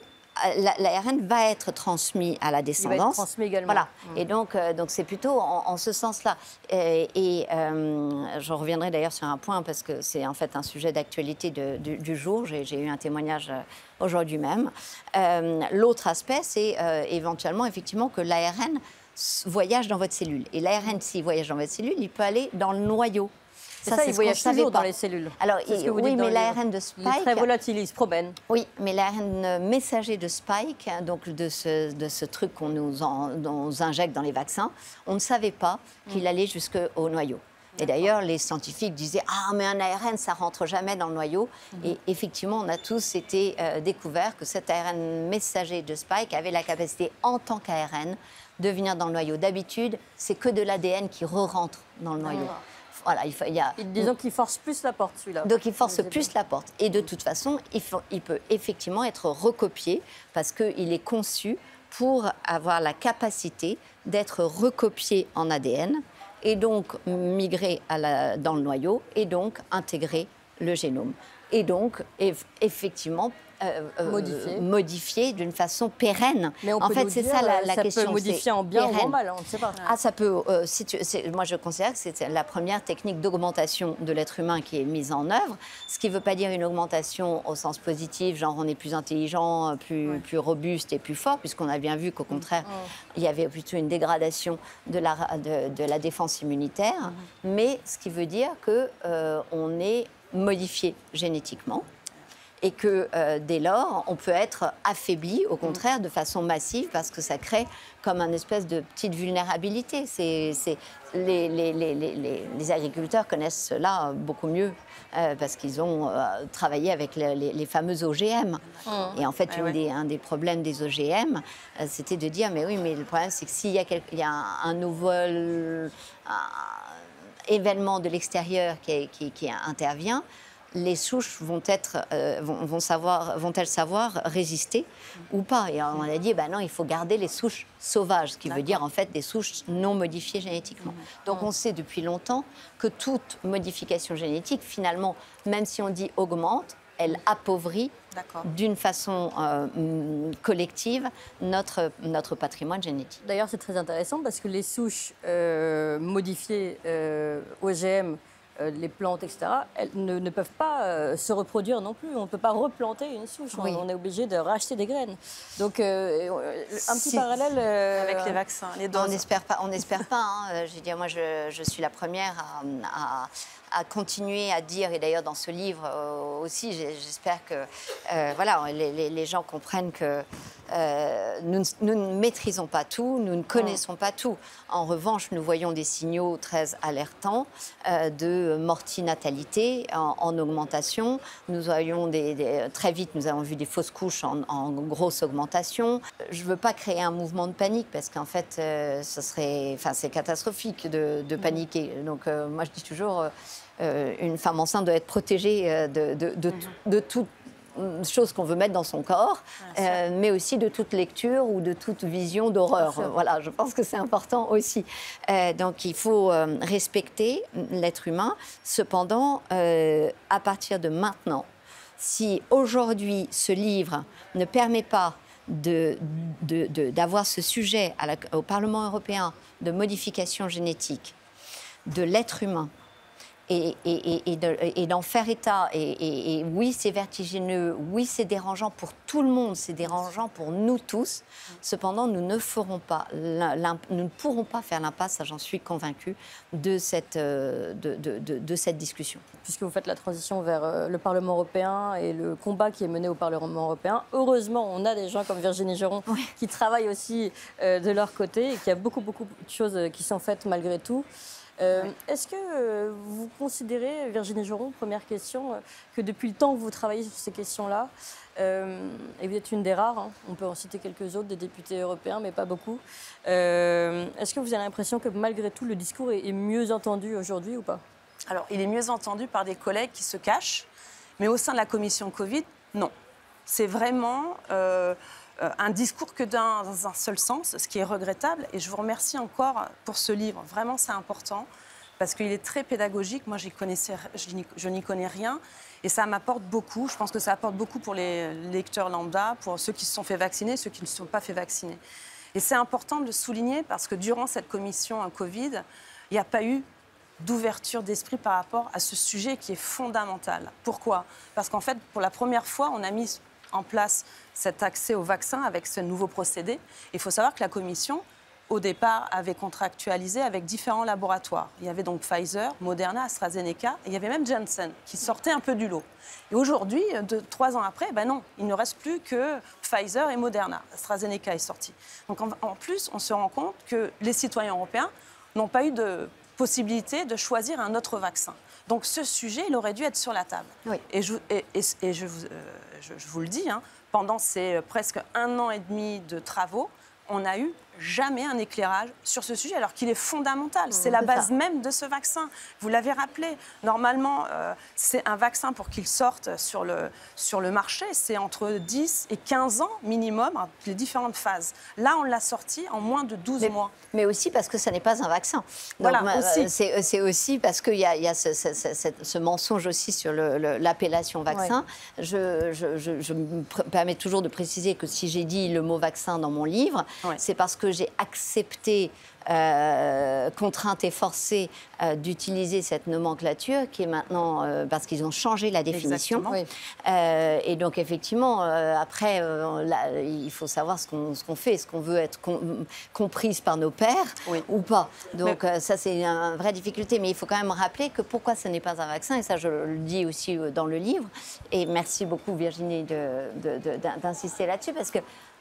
L'ARN va être transmis à la descendance. Il va être transmis également. Voilà. Et donc c'est plutôt en ce sens-là. Je reviendrai d'ailleurs sur un point parce que c'est en fait un sujet d'actualité du jour. J'ai eu un témoignage aujourd'hui même. L'autre aspect, c'est éventuellement, effectivement, que l'ARN voyage dans votre cellule. Et l'ARN, s'il voyage dans votre cellule, il peut aller dans le noyau. Ça, il voyage toujours dans les cellules. Alors, oui, mais l'ARN de Spike... Il est très volatile, il se promène. Oui, mais l'ARN messager de Spike, donc de ce truc qu'on nous injecte dans les vaccins, on ne savait pas qu'il allait jusqu'au noyau. Et d'ailleurs, les scientifiques disaient « Ah, mais un ARN, ça ne rentre jamais dans le noyau. Et effectivement, on a tous été découverts que cet ARN messager de Spike avait la capacité, en tant qu'ARN, de venir dans le noyau. D'habitude, c'est que de l'ADN qui re-rentre dans le noyau. Voilà, disons qu'il force plus la porte, celui-là. Donc, il force plus la porte. Et de toute façon, il peut effectivement être recopié parce qu'il est conçu pour avoir la capacité d'être recopié en ADN et donc migrer dans le noyau et donc intégrer le génome. Et donc, effectivement, modifier d'une façon pérenne. Mais en fait, c'est ça la question. Ça peut modifier en bien ou en mal, on ne sait pas. Ah, ça peut. Moi, je considère que c'est la première technique d'augmentation de l'être humain qui est mise en œuvre. Ce qui ne veut pas dire une augmentation au sens positif, genre on est plus intelligent, plus robuste et plus fort, puisqu'on a bien vu qu'au contraire, il y avait plutôt une dégradation de la défense immunitaire. Mais ce qui veut dire qu'on est modifié génétiquement. Et que dès lors, on peut être affaibli, au contraire, de façon massive, parce que ça crée comme une espèce de petite vulnérabilité. Les agriculteurs connaissent cela beaucoup mieux, parce qu'ils ont travaillé avec les fameux OGM. Et en fait, un des problèmes des OGM, c'était de dire, mais oui, mais le problème, c'est que s'il y a un nouvel événement de l'extérieur qui intervient, les souches vont-elles savoir résister ou pas? Et on a dit, non, il faut garder les souches sauvages, ce qui veut dire en fait des souches non modifiées génétiquement. Donc on sait depuis longtemps que toute modification génétique, finalement, même si on dit augmente, elle appauvrit d'une façon collective notre patrimoine génétique. D'ailleurs, c'est très intéressant parce que les souches modifiées OGM, les plantes, etc., elles ne peuvent pas se reproduire non plus. On ne peut pas replanter une souche. On est obligé de racheter des graines. Donc, un petit parallèle... avec les vaccins, les doses. On n'espère pas. Je veux dire, moi, je suis la première à continuer à dire, et d'ailleurs dans ce livre aussi, j'espère que les gens comprennent que nous ne maîtrisons pas tout, nous ne connaissons pas tout. En revanche, nous voyons des signaux très alertants de mortinatalité en augmentation. Nous voyons très vite, nous avons vu des fausses couches en grosse augmentation. Je ne veux pas créer un mouvement de panique parce qu'en fait, c'est catastrophique de paniquer. Donc moi, je dis toujours, une femme enceinte doit être protégée de toute chose qu'on veut mettre dans son corps, mais aussi de toute lecture ou de toute vision d'horreur. Voilà, je pense que c'est important aussi. Donc il faut respecter l'être humain. Cependant, à partir de maintenant, si aujourd'hui ce livre ne permet pas d'avoir ce sujet au Parlement européen de modification génétique de l'être humain, et d'en faire état. Et oui, c'est vertigineux, oui, c'est dérangeant pour tout le monde, c'est dérangeant pour nous tous. Cependant, nous ne pourrons pas faire l'impasse, j'en suis convaincue, de cette discussion. Puisque vous faites la transition vers le Parlement européen et le combat qui est mené au Parlement européen, heureusement, on a des gens comme Virginie Geron qui travaillent aussi de leur côté et qu'il y a beaucoup de choses qui sont faites malgré tout. Est-ce que vous considérez, Virginie Geron, première question, que depuis le temps que vous travaillez sur ces questions-là, et vous êtes une des rares, hein, on peut en citer quelques autres, des députés européens, mais pas beaucoup, est-ce que vous avez l'impression que malgré tout, le discours est mieux entendu aujourd'hui ou pas? Alors, il est mieux entendu par des collègues qui se cachent, mais au sein de la commission Covid, non. C'est vraiment un discours que dans un seul sens, ce qui est regrettable. Et je vous remercie encore pour ce livre. Vraiment, c'est important parce qu'il est très pédagogique. Moi, je n'y connais rien et ça m'apporte beaucoup. Je pense que ça apporte beaucoup pour les lecteurs lambda, pour ceux qui se sont fait vacciner, ceux qui ne se sont pas fait vacciner. Et c'est important de le souligner parce que durant cette commission Covid, il n'y a pas eu d'ouverture d'esprit par rapport à ce sujet qui est fondamental. Pourquoi? Parce qu'en fait, pour la première fois, on a mis en place cet accès au vaccin avec ce nouveau procédé. Il faut savoir que la Commission, au départ, avait contractualisé avec différents laboratoires. Il y avait donc Pfizer, Moderna, AstraZeneca, et il y avait même Janssen, qui sortait un peu du lot. Et aujourd'hui, 3 ans après, ben non, il ne reste plus que Pfizer et Moderna. AstraZeneca est sorti. Donc en plus, on se rend compte que les citoyens européens n'ont pas eu de possibilité de choisir un autre vaccin. Donc ce sujet, il aurait dû être sur la table. Oui. Et je vous le dis, hein, pendant ces presque 1 an et demi de travaux, on n'a eu jamais un éclairage sur ce sujet, alors qu'il est fondamental. C'est la base même de ce vaccin. Vous l'avez rappelé. Normalement, c'est un vaccin pour qu'il sorte sur le marché. C'est entre 10 et 15 ans minimum, hein, les différentes phases. Là, on l'a sorti en moins de 12 mois. Mais aussi parce que ça n'est pas un vaccin. Donc, voilà, aussi. C'est aussi parce qu'il y a ce mensonge aussi sur l'appellation vaccin. Ouais. Je me permets toujours de préciser que si j'ai dit le mot vaccin dans mon livre, c'est parce que j'ai accepté, contrainte et forcée, d'utiliser cette nomenclature qui est maintenant, parce qu'ils ont changé la définition. Oui. Et donc, effectivement, après, il faut savoir ce qu'on fait. Est-ce qu'on veut être comprise par nos pairs ou pas? Donc, ça, c'est une vraie difficulté. Mais il faut quand même rappeler que pourquoi ce n'est pas un vaccin, et ça, je le dis aussi dans le livre. Et merci beaucoup, Virginie, d'insister là-dessus, parce que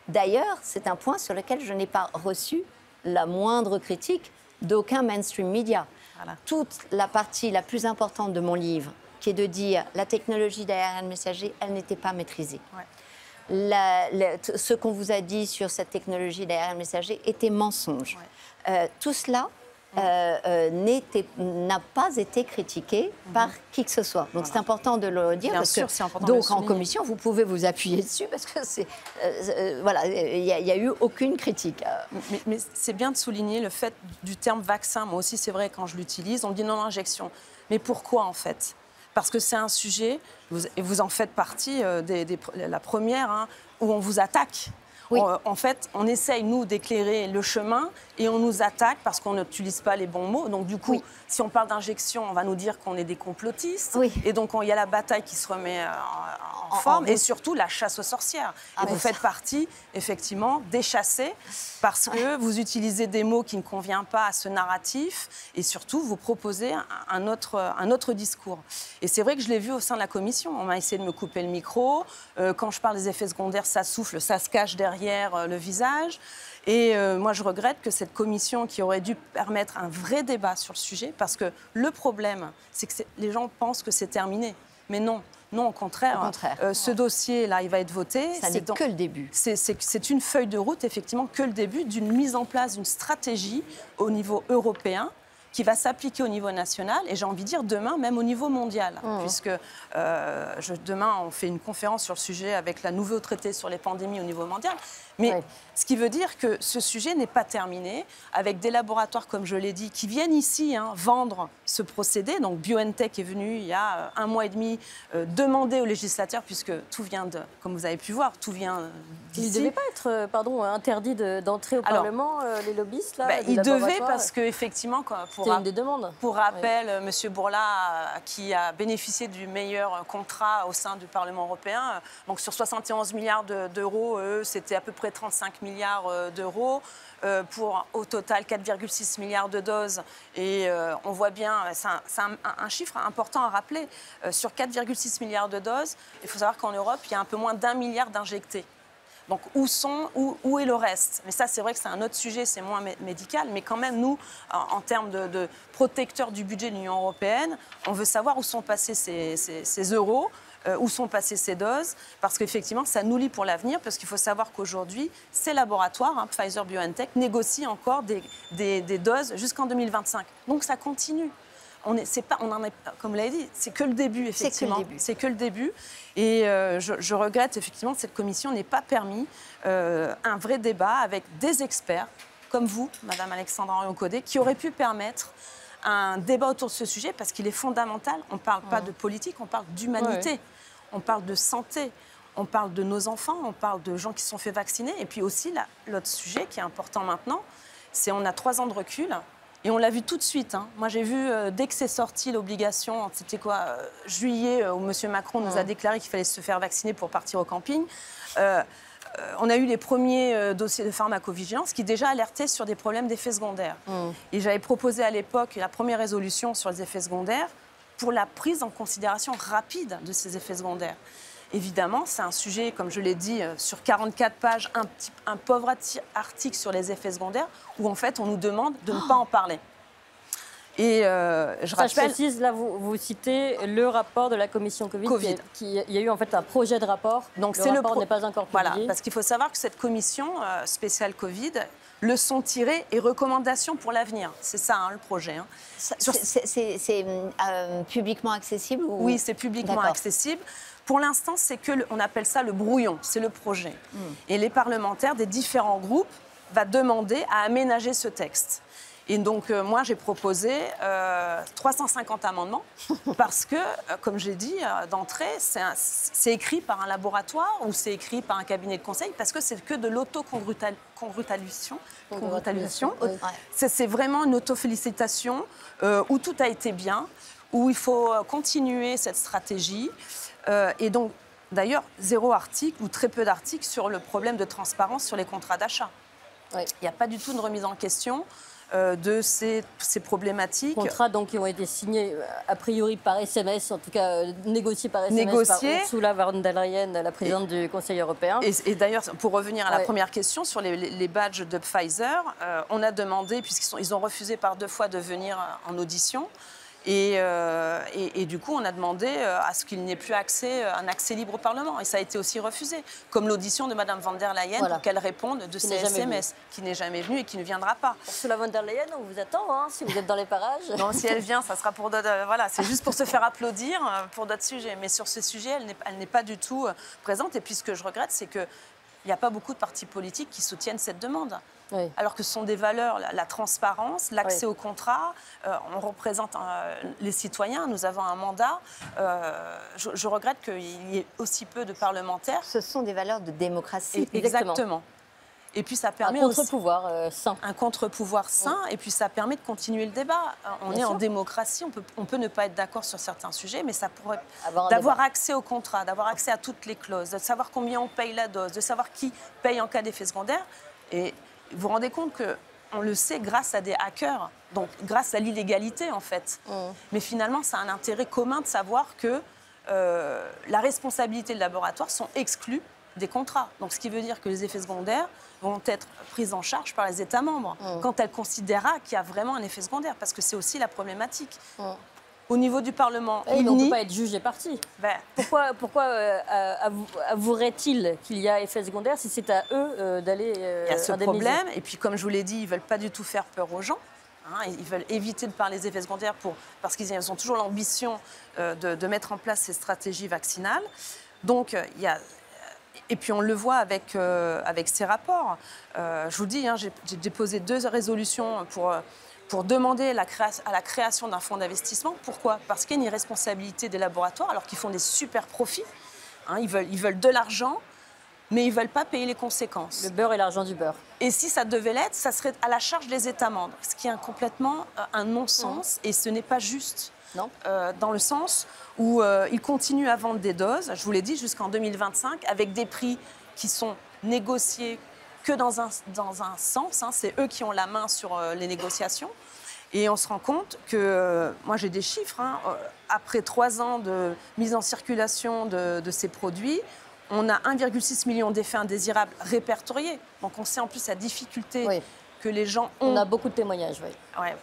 d'ailleurs, c'est un point sur lequel je n'ai pas reçu la moindre critique d'aucun mainstream media. Voilà. Toute la partie la plus importante de mon livre, qui est de dire la technologie d'ARN messager, elle n'était pas maîtrisée. Ouais. Ce qu'on vous a dit sur cette technologie d'ARN messager était mensonge. Ouais. Tout cela n'a pas été critiqué par qui que ce soit. Donc c'est important de le dire. Bien parce sûr, que, c'est important donc de le en commission, vous pouvez vous appuyer dessus parce que c'est voilà, il n'y a eu aucune critique. Mais c'est bien de souligner le fait du terme vaccin. Moi aussi, c'est vrai, quand je l'utilise, on me dit non-injection. Mais pourquoi en fait? Parce que c'est un sujet, et vous en faites partie, la première, hein, où on vous attaque. Oui. En fait, on essaye, nous, d'éclairer le chemin et on nous attaque parce qu'on n'utilise pas les bons mots. Donc, du coup, si on parle d'injection, on va nous dire qu'on est des complotistes. Oui. Et donc, il y a la bataille qui se remet en forme et surtout la chasse aux sorcières. Et vous faites partie, effectivement, des chassés parce que vous utilisez des mots qui ne conviennent pas à ce narratif et surtout, vous proposez un autre discours. Et c'est vrai que je l'ai vu au sein de la commission. On m'a essayé de me couper le micro. Quand je parle des effets secondaires, ça souffle, ça se cache derrière le visage. Et moi, je regrette que cette commission qui aurait dû permettre un vrai débat sur le sujet, parce que le problème, c'est que les gens pensent que c'est terminé. Mais non. Non, au contraire. Ce dossier-là, il va être voté. Ça n'est que le début. C'est une feuille de route, effectivement, que le début d'une mise en place d'une stratégie au niveau européen qui va s'appliquer au niveau national et j'ai envie de dire demain, même au niveau mondial. Puisque demain, on fait une conférence sur le sujet avec la nouveau traité sur les pandémies au niveau mondial. Mais Ce qui veut dire que ce sujet n'est pas terminé, avec des laboratoires, comme je l'ai dit, qui viennent ici vendre ce procédé. Donc BioNTech est venu il y a 1 mois et demi demander aux législateurs, puisque tout vient de, comme vous avez pu voir, tout vient d'ici. Il ne devait pas être interdit d'entrer au Parlement, les lobbyistes là, il devait parce qu'effectivement, c'est une des demandes. Pour rappel, M. Bourla, qui a bénéficié du meilleur contrat au sein du Parlement européen, donc sur 71 milliards d'euros, c'était à peu près 35 milliards d'euros. Pour au total 4,6 milliards de doses. Et on voit bien, c'est un chiffre important à rappeler. Sur 4,6 milliards de doses, il faut savoir qu'en Europe, il y a un peu moins d'1 milliard d'injectés. Donc où est le reste? Mais ça, c'est vrai que c'est un autre sujet, c'est moins médical. Mais quand même, nous, en termes de protecteurs du budget de l'Union européenne, on veut savoir où sont passés ces euros. Où sont passées ces doses, parce qu'effectivement, ça nous lie pour l'avenir, parce qu'il faut savoir qu'aujourd'hui, ces laboratoires, Pfizer-BioNTech, négocient encore des doses jusqu'en 2025. Donc ça continue. On en est, comme vous l'avez dit, c'est que le début, effectivement. C'est que le début. Et je regrette, effectivement, que cette commission n'ait pas permis un vrai débat avec des experts, comme vous, Madame Alexandra Orion-Codet, qui auraient pu permettre un débat autour de ce sujet, parce qu'il est fondamental. On ne parle pas de politique, on parle d'humanité. Ouais. On parle de santé, on parle de nos enfants, on parle de gens qui se sont fait vacciner. Et puis aussi, l'autre sujet qui est important maintenant, c'est on a 3 ans de recul et on l'a vu tout de suite. Moi, j'ai vu, dès que c'est sorti l'obligation, c'était quoi, juillet, où M. Macron nous a déclaré qu'il fallait se faire vacciner pour partir au camping. On a eu les premiers dossiers de pharmacovigilance qui déjà alertaient sur des problèmes d'effets secondaires. Et j'avais proposé à l'époque la première résolution sur les effets secondaires pour la prise en considération rapide de ces effets secondaires. Évidemment, c'est un sujet, comme je l'ai dit, sur 44 pages, un pauvre article sur les effets secondaires, où en fait on nous demande de ne pas en parler. Et je précise, là, vous citez le rapport de la commission Covid. Il y a eu en fait un projet de rapport. Donc le rapport n'est pas encore publié. Voilà, parce qu'il faut savoir que cette commission spéciale Covid, leçons tirées et recommandations pour l'avenir. C'est ça, le projet. C'est publiquement accessible ou... Oui, c'est publiquement accessible. Pour l'instant, on appelle ça le brouillon, c'est le projet. Et les parlementaires des différents groupes vont demander à aménager ce texte. Et donc, moi, j'ai proposé 350 amendements parce que, comme j'ai dit d'entrée, c'est écrit par un laboratoire ou c'est écrit par un cabinet de conseil parce que c'est que de l'autocongratulation. C'est vraiment une autofélicitation où tout a été bien, où il faut continuer cette stratégie. Et donc, d'ailleurs, 0 article ou très peu d'articles sur le problème de transparence sur les contrats d'achat. Il n'y a pas du tout de remise en question de ces problématiques. Contrats donc, qui ont été signés a priori par SMS, en tout cas négociés par SMS par Ursula von der Leyen, la présidente du Conseil européen. Et d'ailleurs, pour revenir à la première question sur les badges de Pfizer, on a demandé, puisqu'ils ont refusé par 2 fois de venir en audition, et du coup, on a demandé à ce qu'il n'ait plus un accès libre au Parlement. Et ça a été aussi refusé, comme l'audition de Mme von der Leyen pour qu'elle réponde de ces SMS, qui n'est jamais venue et qui ne viendra pas. Ursula von der Leyen, on vous attend, si vous êtes dans les parages. Non, si elle vient, ça sera pour d'autres... voilà, c'est juste pour se faire applaudir pour d'autres sujets. Mais sur ce sujet, elle n'est pas du tout présente. Et puis ce que je regrette, c'est qu'il n'y a pas beaucoup de partis politiques qui soutiennent cette demande. Alors que ce sont des valeurs, la transparence, l'accès au contrat, on représente les citoyens, nous avons un mandat. Je regrette qu'il y ait aussi peu de parlementaires. Ce sont des valeurs de démocratie. Exactement. Et puis ça permet un contre-pouvoir sain. Un contre-pouvoir sain, et puis ça permet de continuer le débat. On est en démocratie, on peut ne pas être d'accord sur certains sujets, mais ça pourrait d'avoir accès au contrat, d'avoir accès à toutes les clauses, de savoir combien on paye la dose, de savoir qui paye en cas d'effet secondaire. Et vous vous rendez compte qu'on le sait grâce à des hackers, donc grâce à l'illégalité en fait. Mais finalement, c'est un intérêt commun de savoir que la responsabilité de laboratoire sont exclus des contrats. Donc ce qui veut dire que les effets secondaires vont être pris en charge par les États membres quand elle considérera qu'il y a vraiment un effet secondaire, parce que c'est aussi la problématique. Au niveau du Parlement, on ne peut pas être juge et parti. Pourquoi avouerait-il qu'il y a effet secondaire si c'est à eux d'aller il y a ce problème, et puis comme je vous l'ai dit, ils ne veulent pas du tout faire peur aux gens. Ils veulent éviter de parler des effets secondaires parce qu'ils ont toujours l'ambition de mettre en place ces stratégies vaccinales. Donc, il Et puis on le voit avec ces rapports. Je vous dis, hein, j'ai déposé 2 résolutions pour demander à la création d'un fonds d'investissement. Pourquoi? Parce qu'il y a une irresponsabilité des laboratoires alors qu'ils font des super profits. Hein, ils veulent de l'argent, mais ils ne veulent pas payer les conséquences. Le beurre et l'argent du beurre. Et si ça devait l'être, ça serait à la charge des États membres, ce qui est complètement un non-sens et ce n'est pas juste. Non. Dans le sens où ils continuent à vendre des doses, je vous l'ai dit, jusqu'en 2025, avec des prix qui sont négociés que dans un sens. Hein, c'est eux qui ont la main sur les négociations. Et on se rend compte que, moi j'ai des chiffres, hein, après 3 ans de mise en circulation de ces produits, on a 1,6 million d'effets indésirables répertoriés. Donc on sait en plus la difficulté que les gens ont. On a beaucoup de témoignages, oui. Ouais,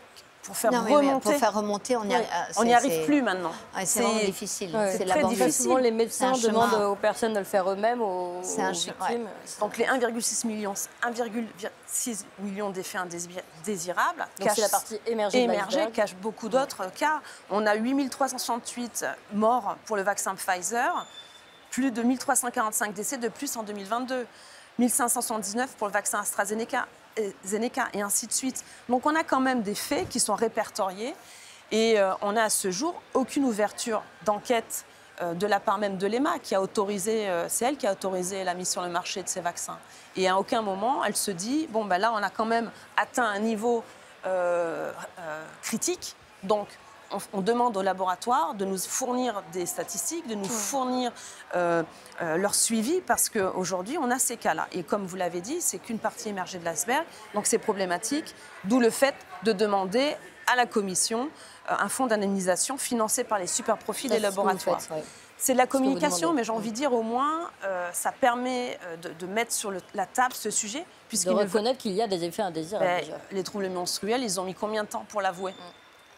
pour faire remonter, on n'y arrive plus maintenant. Ouais, c'est vraiment difficile. Ouais. C'est très difficile. Souvent, les médecins demandent aux personnes de le faire eux-mêmes, aux victimes. Ouais. Donc les 1,6 millions d'effets indésirables c'est la partie émergée cachent beaucoup d'autres cas. On a 8368 morts pour le vaccin Pfizer, plus de 1345 décès de plus en 2022, 1579 pour le vaccin AstraZeneca. Et ainsi de suite. Donc on a quand même des faits qui sont répertoriés et on n'a à ce jour aucune ouverture d'enquête de la part même de l'EMA qui a autorisé, c'est elle qui a autorisé la mise sur le marché de ces vaccins. Et à aucun moment elle se dit, bon ben là on a quand même atteint un niveau critique, donc on demande au laboratoire de nous fournir des statistiques, de nous fournir leur suivi, parce qu'aujourd'hui, on a ces cas-là. Et comme vous l'avez dit, c'est qu'une partie émergée de l'iceberg, donc c'est problématique, d'où le fait de demander à la Commission un fonds d'indemnisation financé par les super profits des laboratoires. C'est de la communication, mais j'ai envie de dire au moins, ça permet de mettre sur la table ce sujet. De reconnaître qu'il y a des effets indésirables. Les troubles menstruels, ils ont mis combien de temps pour l'avouer?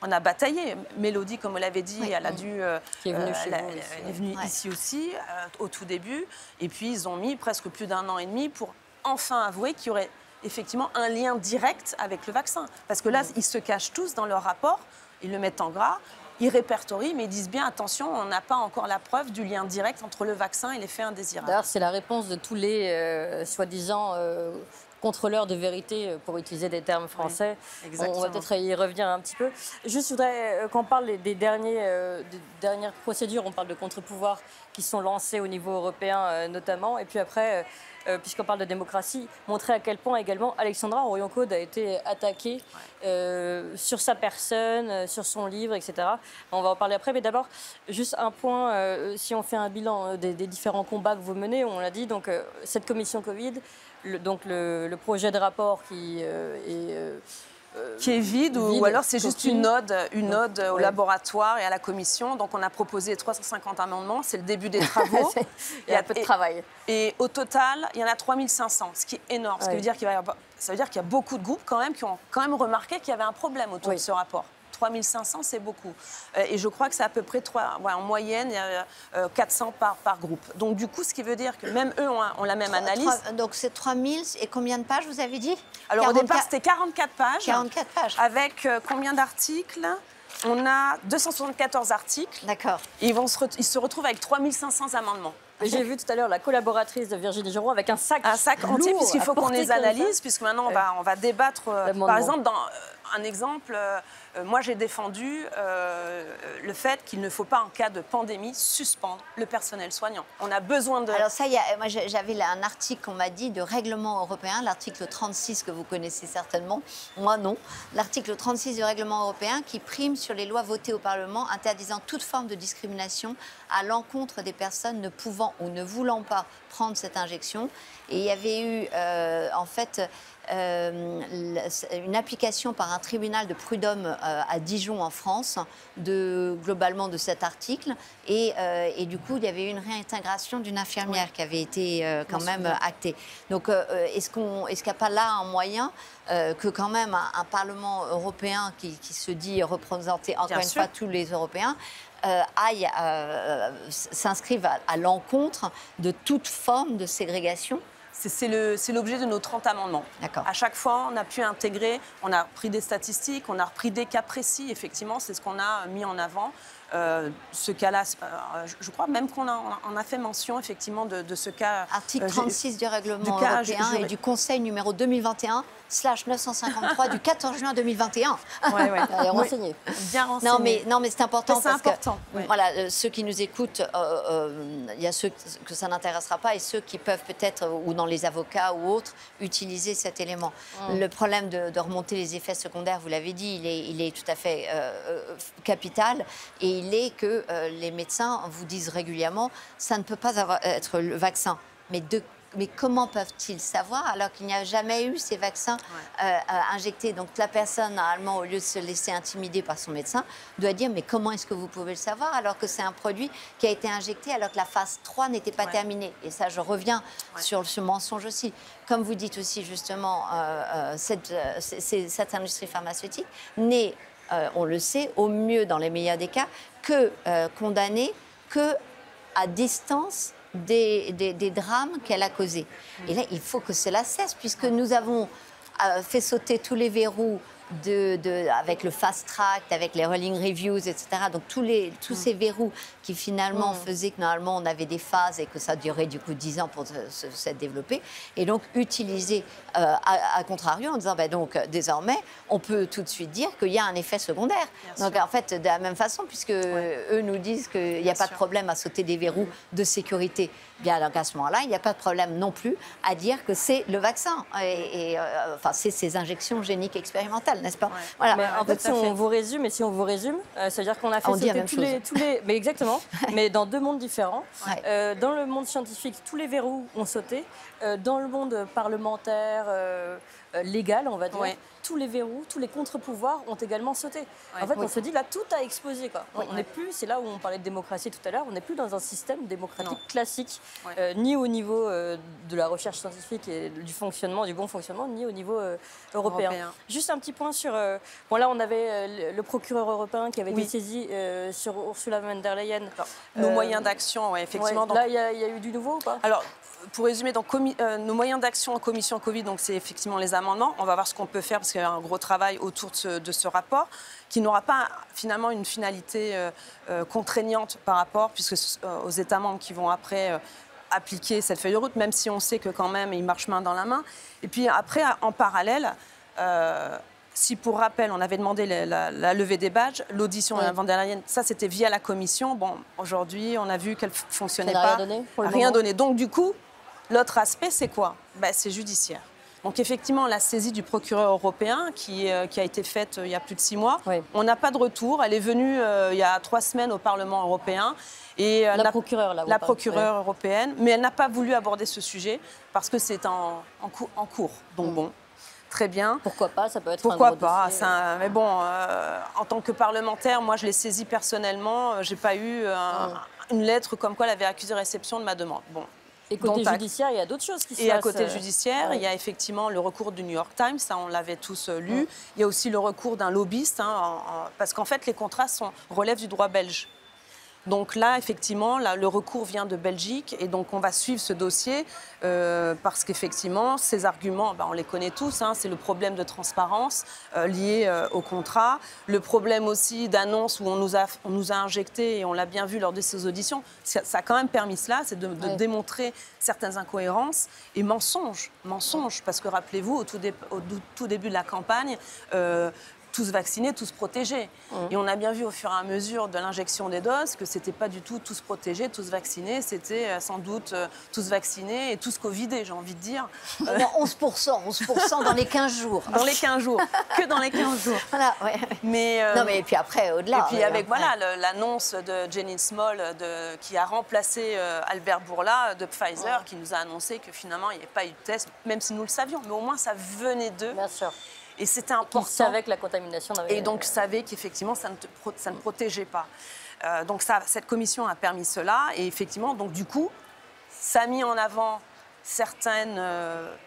On a bataillé. Mélodie, comme vous l'avez dit, elle a dû. Elle est venue ici aussi, au tout début. Et puis, ils ont mis presque plus d'1 an et demi pour enfin avouer qu'il y aurait effectivement un lien direct avec le vaccin. Parce que là, ils se cachent tous dans leur rapport, ils le mettent en gras, ils répertorient, mais ils disent bien attention, on n'a pas encore la preuve du lien direct entre le vaccin et l'effet indésirable. D'ailleurs, c'est la réponse de tous les soi-disant contrôleurs de vérité, pour utiliser des termes français. Oui, on va peut-être y revenir un petit peu. Juste, je voudrais qu'on parle des dernières procédures. On parle de contre-pouvoirs qui sont lancés au niveau européen notamment. Et puis après, puisqu'on parle de démocratie, montrer à quel point également Alexandra Orion-Caude a été attaquée sur sa personne, sur son livre, etc. On va en parler après. Mais d'abord, juste un point, si on fait un bilan des différents combats que vous menez, on l'a dit, donc cette commission Covid, le projet de rapport qui est vide, ou alors c'est juste une ode au laboratoire et à la commission. Donc on a proposé 350 amendements, c'est le début des travaux. Il y a un peu de travail. Et au total, il y en a 3500, ce qui est énorme. Ce qui veut dire ça veut dire qu'il y a beaucoup de groupes quand même qui ont quand même remarqué qu'il y avait un problème autour de ce rapport. 3500, c'est beaucoup. Et je crois que c'est à peu près en moyenne 400 par groupe. Donc du coup, ce qui veut dire que même eux ont la même analyse. Donc c'est 3000 et combien de pages vous avez dit? Alors au départ, c'était 44 pages. 44 pages. Avec combien d'articles? On a 274 articles. D'accord. Et ils se retrouvent avec 3500 amendements. J'ai vu tout à l'heure la collaboratrice de Virginie Geron avec un sac entier, puisqu'il faut qu'on les analyse, puisque maintenant on va débattre. Par exemple, dans un exemple, moi j'ai défendu le fait qu'il ne faut pas, en cas de pandémie, suspendre le personnel soignant. On a besoin de... Alors ça, moi j'avais un article qu'on m'a dit de règlement européen, l'article 36 que vous connaissez certainement, moi non. L'article 36 du règlement européen qui prime sur les lois votées au Parlement interdisant toute forme de discrimination à l'encontre des personnes ne pouvant ou ne voulant pas prendre cette injection. Et il y avait eu en fait une application par un tribunal de prud'homme à Dijon en France globalement de cet article et du coup il y avait eu une réintégration d'une infirmière qui avait été quand même actée. Donc est-ce qu'il n'y a pas là un moyen que quand même un Parlement européen qui se dit représenter encore une fois tous les Européens s'inscrivent à l'encontre de toute forme de ségrégation? C'est l'objet de nos 30 amendements. À chaque fois, on a pu intégrer, on a pris des statistiques, on a repris des cas précis, effectivement, c'est ce qu'on a mis en avant. ce cas-là, je crois même qu'on a fait mention effectivement de ce cas. Article 36 du règlement européen et du Conseil numéro 2021/953 du 14 juin 2021. Ouais. Elle est renseignée. Bien renseignée. Non, mais c'est important parce important, que oui. voilà, ceux qui nous écoutent, il y a ceux que ça n'intéressera pas et ceux qui peuvent peut-être, ou dans les avocats ou autres, utiliser cet élément. Le problème de remonter les effets secondaires, vous l'avez dit, il est tout à fait capital et il est que les médecins vous disent régulièrement ça ne peut pas être le vaccin. Mais comment peuvent-ils savoir alors qu'il n'y a jamais eu ces vaccins injectés? Donc la personne, normalement, au lieu de se laisser intimider par son médecin, doit dire mais comment est-ce que vous pouvez le savoir alors que c'est un produit qui a été injecté alors que la phase 3 n'était pas terminée. Et ça, je reviens sur ce mensonge aussi. Comme vous dites aussi justement, cette industrie pharmaceutique n'est, on le sait, au mieux dans les meilleurs des cas, que condamnée que à distance des drames qu'elle a causés. Et là, il faut que cela cesse, puisque nous avons fait sauter tous les verrous avec le fast track, avec les rolling reviews, etc. Donc tous ces verrous qui finalement faisaient que normalement on avait des phases et que ça durait du coup 10 ans pour se développer. Et donc utiliser à contrario en disant donc désormais on peut tout de suite dire qu'il y a un effet secondaire. Donc en fait de la même façon, puisque eux nous disent qu'il n'y a pas de problème à sauter des verrous de sécurité. Bien, donc à ce moment-là, il n'y a pas de problème non plus à dire que c'est le vaccin enfin c'est ces injections géniques expérimentales, n'est-ce pas? Voilà. Mais en fait, si on vous résume, c'est-à-dire qu'on a fait sauter tous les... Mais exactement, mais dans deux mondes différents. Dans le monde scientifique, tous les verrous ont sauté. Dans le monde parlementaire, légal, on va dire, tous les verrous, tous les contre-pouvoirs ont également sauté. En fait, on se dit, là, tout a explosé. On n'est plus, c'est là où on parlait de démocratie tout à l'heure, on n'est plus dans un système démocratique classique, ni au niveau de la recherche scientifique et du fonctionnement, du bon fonctionnement, ni au niveau européen. Juste un petit point sur... bon, là, on avait le procureur européen qui avait été saisi sur Ursula von der Leyen. Nos moyens d'action, effectivement. Donc... Là, il y a eu du nouveau ou pas? Alors, pour résumer, donc, nos moyens d'action en commission Covid, donc c'est effectivement les amendements. On va voir ce qu'on peut faire parce qu'il y a un gros travail autour de ce rapport qui n'aura pas finalement une finalité contraignante par rapport, puisque aux États membres qui vont après appliquer cette feuille de route, même si on sait que quand même ils marchent main dans la main. Et puis après, en parallèle, si pour rappel, on avait demandé la levée des badges, l'audition de von der Leyen, ça c'était via la commission. Bon, aujourd'hui, on a vu qu'elle ne fonctionnait pas. Rien donné. Donc du coup, l'autre aspect, c'est quoi? C'est judiciaire. Donc effectivement, la saisie du procureur européen qui a été faite il y a plus de 6 mois, on n'a pas de retour. Elle est venue il y a 3 semaines au Parlement européen. Et la procureure européenne, mais elle n'a pas voulu aborder ce sujet parce que c'est en cours. Donc bon, très bien. Pourquoi pas? Ça peut être Pourquoi un gros pas dossier. Mais bon, en tant que parlementaire, moi je l'ai saisi personnellement. J'ai pas eu une lettre comme quoi elle avait accusé réception de ma demande. Bon. Et côté judiciaire, il y a d'autres choses qui se passent. Et à côté judiciaire, il y a effectivement le recours du New York Times, ça on l'avait tous lu. Il y a aussi le recours d'un lobbyiste, parce qu'en fait les contrats relèvent du droit belge. Donc là, effectivement, le recours vient de Belgique et donc on va suivre ce dossier parce qu'effectivement, ces arguments, on les connaît tous. C'est le problème de transparence lié au contrat, le problème aussi d'annonce où on nous a injecté, et on l'a bien vu lors de ces auditions, ça a quand même permis cela, c'est de démontrer certaines incohérences et mensonges, parce que rappelez-vous, au tout début de la campagne, tous vaccinés, tous protégés. Et on a bien vu au fur et à mesure de l'injection des doses que c'était pas du tout tous protégés, tous vaccinés, c'était sans doute tous vaccinés et tous covidés, j'ai envie de dire. 11% dans les 15 jours. Dans les 15 jours, que dans les 15 jours. Voilà, Mais, non, mais et puis après, au-delà. Et puis avec l'annonce de Jenny Small qui a remplacé Albert Bourla de Pfizer, qui nous a annoncé que finalement il n'y avait pas eu de test, même si nous le savions, mais au moins ça venait d'eux. Bien sûr. Et c'était important. Ils savaient que la contamination n'avait... Et donc, savaient qu'effectivement, ça ne protégeait pas. Donc, cette commission a permis cela. Et effectivement, donc, du coup, ça a mis en avant certaines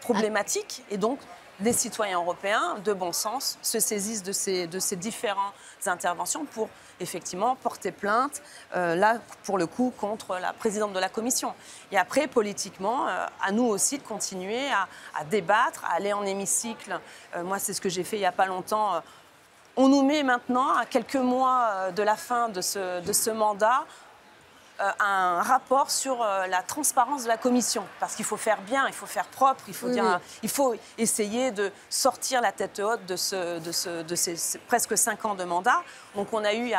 problématiques. Et donc, les citoyens européens, de bon sens, se saisissent de ces différentes interventions pour, effectivement, porter plainte, là, pour le coup, contre la présidente de la Commission. Et après, politiquement, à nous aussi de continuer à débattre, à aller en hémicycle. Moi, c'est ce que j'ai fait il n'y a pas longtemps. On nous met maintenant, à quelques mois de la fin de ce mandat, un rapport sur la transparence de la commission. Parce qu'il faut faire bien, il faut faire propre, il faut essayer de sortir la tête haute de ces presque 5 ans de mandat. Donc on a eu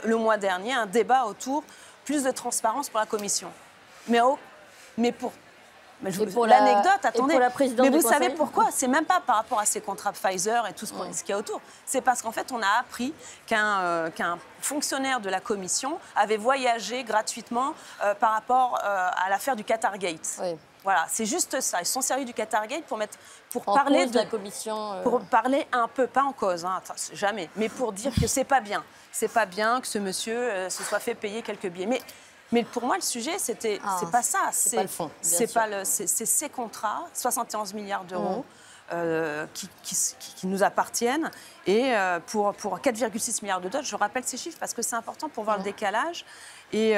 le mois dernier un débat autour plus de transparence pour la commission. Mais pour l'anecdote, attendez, mais vous savez pourquoi? C'est même pas par rapport à ces contrats Pfizer et tout ce qu'il y a autour. C'est parce qu'en fait, on a appris qu'un fonctionnaire de la commission avait voyagé gratuitement par rapport à l'affaire du Qatargate. Oui. Voilà, c'est juste ça. Ils se sont servis du Qatargate pour parler de la commission. Pour parler un peu, pas en cause, hein, jamais, mais pour dire que c'est pas bien. C'est pas bien que ce monsieur se soit fait payer quelques billets. Mais pour moi, le sujet, c'est pas ça. C'est pas le fond. C'est ces contrats, 71 milliards d'euros, qui nous appartiennent. Et pour 4,6 milliards de dollars, je rappelle ces chiffres parce que c'est important pour voir le décalage. Et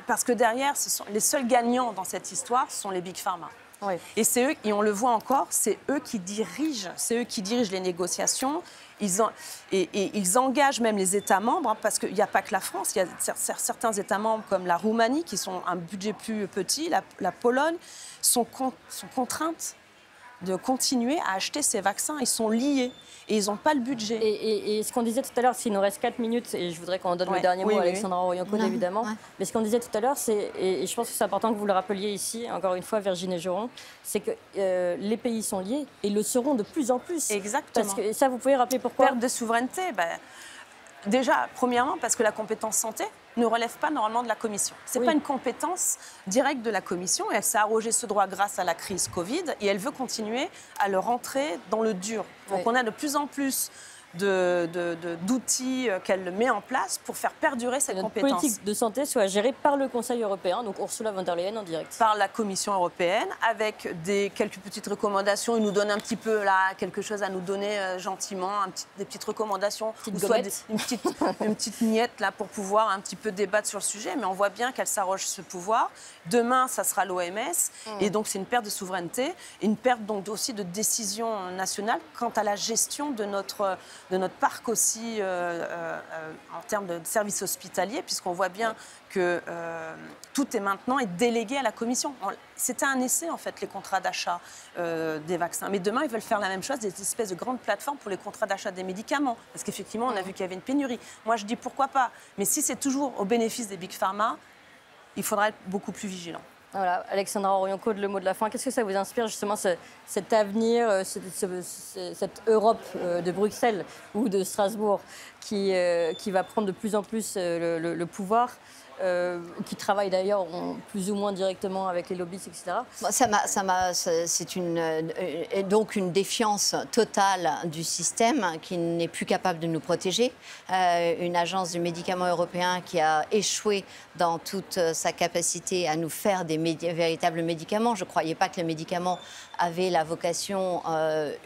parce que derrière, les seuls gagnants dans cette histoire, ce sont les Big Pharma. Oui. Et c'est eux, et on le voit encore, c'est eux qui dirigent les négociations. Ils engagent même les États membres, hein, parce qu'il n'y a pas que la France, il y a certains États membres comme la Roumanie qui sont un budget plus petit, la Pologne, sont contraintes de continuer à acheter ces vaccins. Ils sont liés et ils n'ont pas le budget. Et ce qu'on disait tout à l'heure, s'il nous reste 4 minutes, et je voudrais qu'on donne le dernier mot à Alexandra Orion-Coder, évidemment, mais ce qu'on disait tout à l'heure, et je pense que c'est important que vous le rappeliez ici, encore une fois, Virginie Geron, c'est que les pays sont liés et le seront de plus en plus. Exactement. Et ça, vous pouvez rappeler pourquoi? Perte de souveraineté, déjà, premièrement, parce que la compétence santé ne relève pas normalement de la Commission. Ce n'est pas une compétence directe de la Commission. Elle s'est arrogé ce droit grâce à la crise Covid et elle veut continuer à le rentrer dans le dur. Donc on a de plus en plus d'outils qu'elle met en place pour faire perdurer cette compétence. La politique de santé soit gérée par le Conseil européen, donc Ursula von der Leyen en direct. Par la Commission européenne, avec quelques petites recommandations. Il nous donne un petit peu là, quelque chose à nous donner gentiment, des petites recommandations, une petite miette là, pour pouvoir un petit peu débattre sur le sujet. Mais on voit bien qu'elle s'arroge ce pouvoir. Demain, ça sera l'OMS. Et donc, c'est une perte de souveraineté, une perte donc aussi de décision nationale quant à la gestion de notre parc aussi en termes de services hospitaliers, puisqu'on voit bien que tout est maintenant délégué à la Commission. C'était un essai, en fait, les contrats d'achat des vaccins. Mais demain, ils veulent faire la même chose, des espèces de grandes plateformes pour les contrats d'achat des médicaments. Parce qu'effectivement, on a vu qu'il y avait une pénurie. Moi, je dis pourquoi pas. Mais si c'est toujours au bénéfice des Big Pharma, il faudra être beaucoup plus vigilant. Voilà, Alexandra Orion-Coder, le mot de la fin. Qu'est-ce que ça vous inspire justement cet avenir, cette Europe de Bruxelles ou de Strasbourg qui va prendre de plus en plus le pouvoir, qui travaille d'ailleurs plus ou moins directement avec les lobbies, etc. C'est donc une défiance totale du système qui n'est plus capable de nous protéger. Une agence du médicament européen qui a échoué dans toute sa capacité à nous faire des véritables médicaments. Je ne croyais pas que le médicament avait la vocation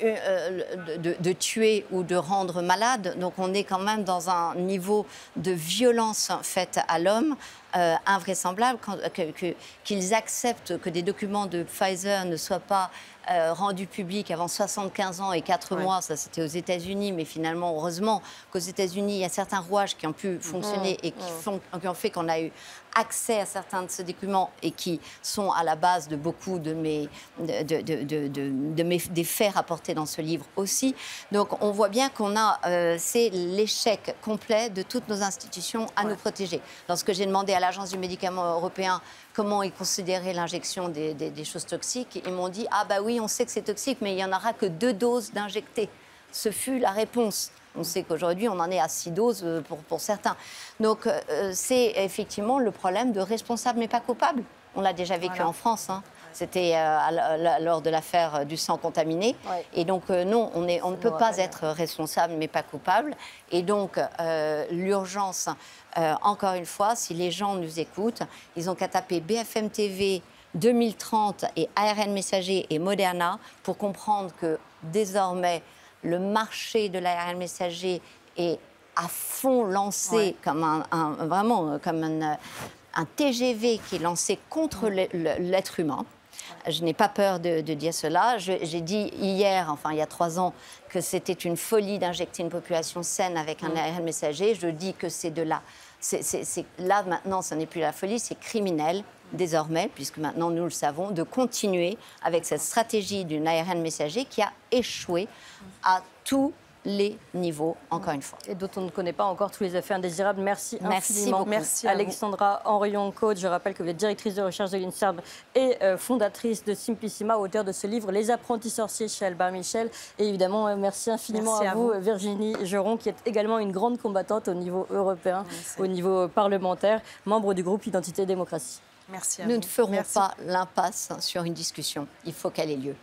de tuer ou de rendre malade. Donc on est quand même dans un niveau de violence faite à l'homme invraisemblable, qu'ils acceptent que des documents de Pfizer ne soient pas rendus publics avant 75 ans et 4 mois. Ça, c'était aux États-Unis, mais finalement, heureusement qu'aux États-Unis, il y a certains rouages qui ont pu fonctionner et qui ont fait qu'on a eu accès à certains de ces documents et qui sont à la base de beaucoup des faits rapportés dans ce livre aussi. Donc, on voit bien qu'on a, c'est l'échec complet de toutes nos institutions à nous protéger. Lorsque j'ai demandé à l'Agence du médicament européen comment ils considéraient l'injection des choses toxiques, ils m'ont dit « Ah bah oui, on sait que c'est toxique, mais il n'y en aura que 2 doses d'injectées ». Ce fut la réponse. On sait qu'aujourd'hui, on en est à 6 doses pour certains. Donc, c'est effectivement le problème de responsable mais pas coupable. On l'a déjà vécu en France. Hein. C'était lors de l'affaire du sang contaminé. Ouais. Et donc, non, on ne peut pas être responsable mais pas coupable. Et donc, l'urgence, encore une fois, si les gens nous écoutent, ils ont qu'à taper BFM TV 2030 et ARN Messager et Moderna pour comprendre que désormais, le marché de l'ARN messager est à fond lancé comme vraiment comme un TGV qui est lancé contre l'être humain. Je n'ai pas peur de dire cela. J'ai dit hier, enfin il y a 3 ans, que c'était une folie d'injecter une population saine avec un ARN messager. Je dis que c'est de là. Là, maintenant, ce n'est plus la folie, c'est criminel, désormais, puisque maintenant, nous le savons, de continuer avec cette stratégie d'une ARN messager qui a échoué à tous les niveaux, encore une fois. Et dont on ne connaît pas encore tous les effets indésirables. Merci infiniment. Beaucoup. Merci à vous. Alexandra Henrion-Coach, je rappelle que vous êtes directrice de recherche de l'INSERM et fondatrice de Simplissima, auteure de ce livre Les apprentis sorciers chez Albin Michel. Et évidemment, merci infiniment Merci à à vous, vous. Virginie Geron, qui est également une grande combattante au niveau européen, au niveau parlementaire, membre du groupe Identité et Démocratie. Merci à Nous vous. ne ferons Merci. pas l'impasse sur une discussion. Il faut qu'elle ait lieu.